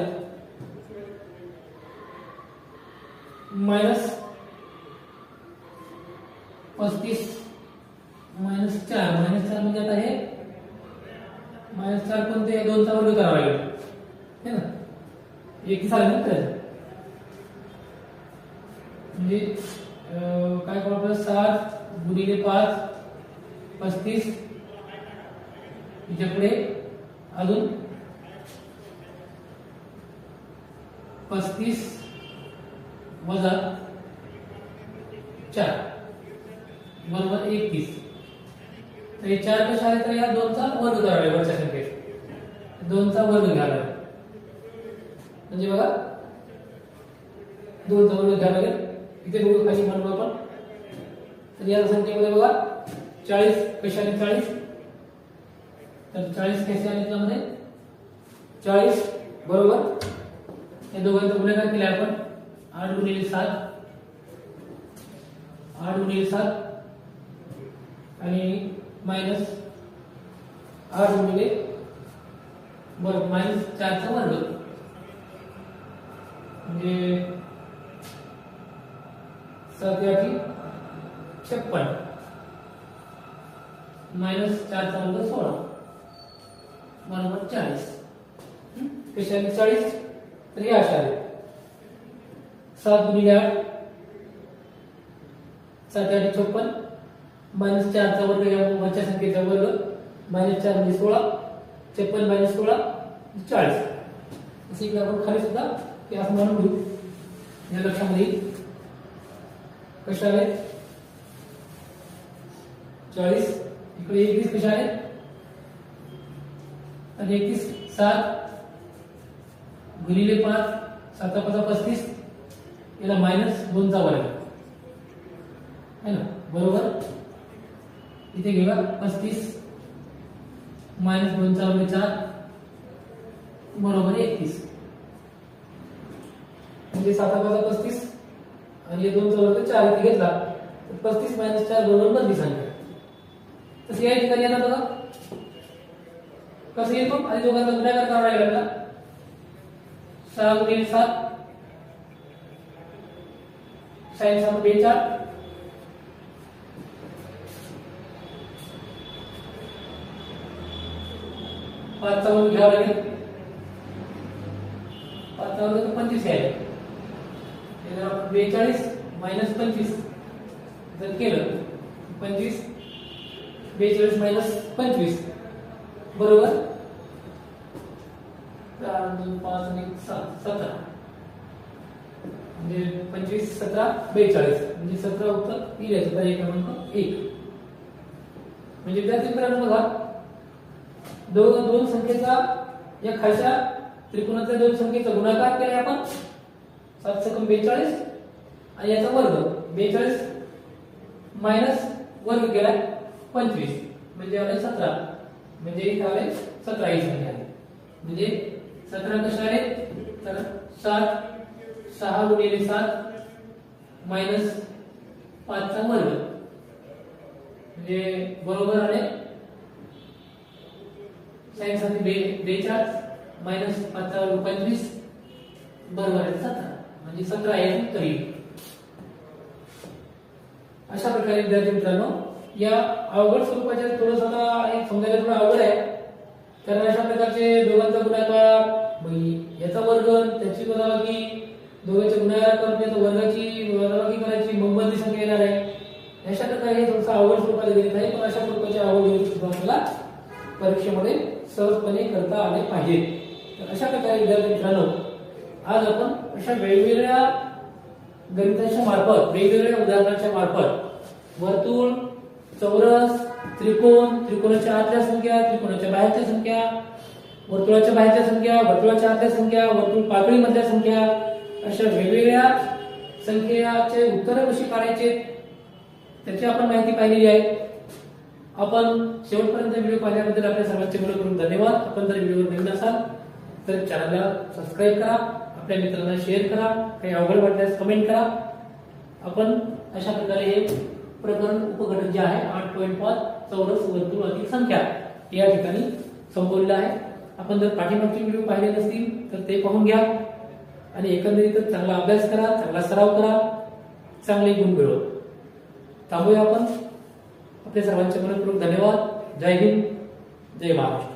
मायनस 35 मायनस 4 म्हणजे आता हे -4 कोणते 2 चा वर्ग करावा लागेल, है ना. 1 आले ना तर म्हणजे काय करू आपल्याला 7 × 5 35 याच्या पुढे अजून 35 वजा 4 बरोबर 31. तर हे 4 कशा आहे तर या 2चा वर्ग करावा लागेल. वरच्या संख्येत 2चा वर्ग घ्यावा लागेल. म्हणजे बघा 2चा वर्ग घ्यावा लागेल. इथे बघू कशी म्हणू आपण. तर या संख्येमध्ये बघा 40 कशाने 40 तर 40 कसे आले त्यामध्ये 40 बरोबर हे दोघांचा गुणाकार केला आपण 8 गुणिले 7 आणि मायनस 8 गुणिले बरोबर मायनस 4 चा वर्ग म्हणजे 7 × 56 मायनस 4 चा वर्ग 16 बरोबर 40. कशाने 40 तर हे अशा आहे 7 गुणिले 8 7 × 56 मायनस 4 चा वर्ग या वरच्या संख्येचा वर्ग मायनस 4 म्हणजे 16 56 मायनस 16 40. असे इकडे आपण खाली सुद्धा ते असं म्हणून घेऊ. या लक्षामध्ये कशा आहे 40 इकडे 21 कशा आहे आणि 21 7 गुणिले 5 7 × 5 = 35 याला मायनस 2 चा वर्ग है ना बरोबर. इथे घेऊया 35 मायनस 2 चा वर्ग 4 बरोबर 31. म्हणजे 7 × 5 = 35 आणि 2 चा वर्ग 4 इथे घेतला तर 35 - 4 बरोबर 32 संख्या. तर या ठिकाणी आता बघा कसं येतो आणि दोघांचा गुणाकार करावा लागेल आपल्याला 6 गुणिले 7 sin 7 = 4 5 चा वर्ग घ्यावा लागेल 5 चा वर्ग 25 आहे. जर आपण 42 - 25 जर केलं 25 42 - 25 बरोबर 4 2 5 आणि 7 17 म्हणजे 25 17 42 म्हणजे 17 उत्तर दिले पर्याय क्रमांक 1. म्हणजे विद्यार्थी मित्रांनो बघा दोन संख्येचा या खालच्या त्रिकोणाच्या दोन संख्येचा गुणाकार केला आपण 7 × 42 आणि याचा वर्ग 42 मायनस वर्ग केला 25 म्हणजे आले 17 म्हणजे इथे आले 17 ही संख्या आहे. म्हणजे 17 कशा आले तर 7 6 गुणिले 7 मायनस 5 चा वर्ग म्हणजे बरोबर आले sin 7 42 मायनस 5 चा वर्ग 25 बरोबर आहे 17 म्हणजे 17 हे उत्तर येईल. अशा प्रकारे विद्यार्थी मित्रांनो या अवघड स्वरूपाच्या थोडंसं आता समजायला थोडं अवघड आहे. कारण अशा प्रकारचे दोघांचा गुणाकार याचा वर्ग त्याची वजाबाकी दोघांचे गुणाकार करून त्याच्या वर्गाची वजाबाकी करायची मग बदली संख्या येणार आहे. अशा प्रकारे हे थोडंसं अवघड स्वरूपात गणित आहे पण अशा स्वरूपाचे अवघड गणित सुद्धा आपल्याला परीक्षेमध्ये सहजपणे करता आले पाहिजे. तर अशा प्रकारे विद्यार्थी मित्रांनो आज आपण अशा वेगवेगळ्या गणितांच्या मार्फत वेगवेगळ्या उदाहरणांच्या मार्फत वर्तुळ चौरस त्रिकोण त्रिकोणाच्या आतल्या संख्या त्रिकोणाच्या बाहेरच्या संख्या वर्तुळाच्या बाहेरच्या संख्या वर्तुळाच्या आतल्या संख्या वर्तुळ पातळीमधल्या संख्या अशा वेगवेगळ्या संख्येचे उत्तर कशी काढायचे त्याची आपण माहिती पाहिलेली आहे. आपण शेवटपर्यंत व्हिडिओ पाहिल्याबद्दल आपल्या सर्वांचे मनपूर्वक धन्यवाद. आपण जर व्हिडिओवर नवीन असाल तर चॅनलला सबस्क्राईब करा आपल्या मित्रांना शेअर करा काही अवघड वाटल्यास कमेंट करा. आपण अशा प्रकारे हे प्रकरण उपघटक जे आहे 8.5 चौरस वर्तुळ अधिक संख्या या ठिकाणी संपवलेलं आहे. आपण जर पाठीमागचे व्हिडिओ पाहिले नसतील तर ते पाहून घ्या आणि एकंदरीतच चांगला अभ्यास करा चांगला सराव करा चांगले गुण मिळवा. थांबूया आपण. आपल्या सर्वांचे मनपूर्वक धन्यवाद. जय हिंद जय महाराष्ट्र.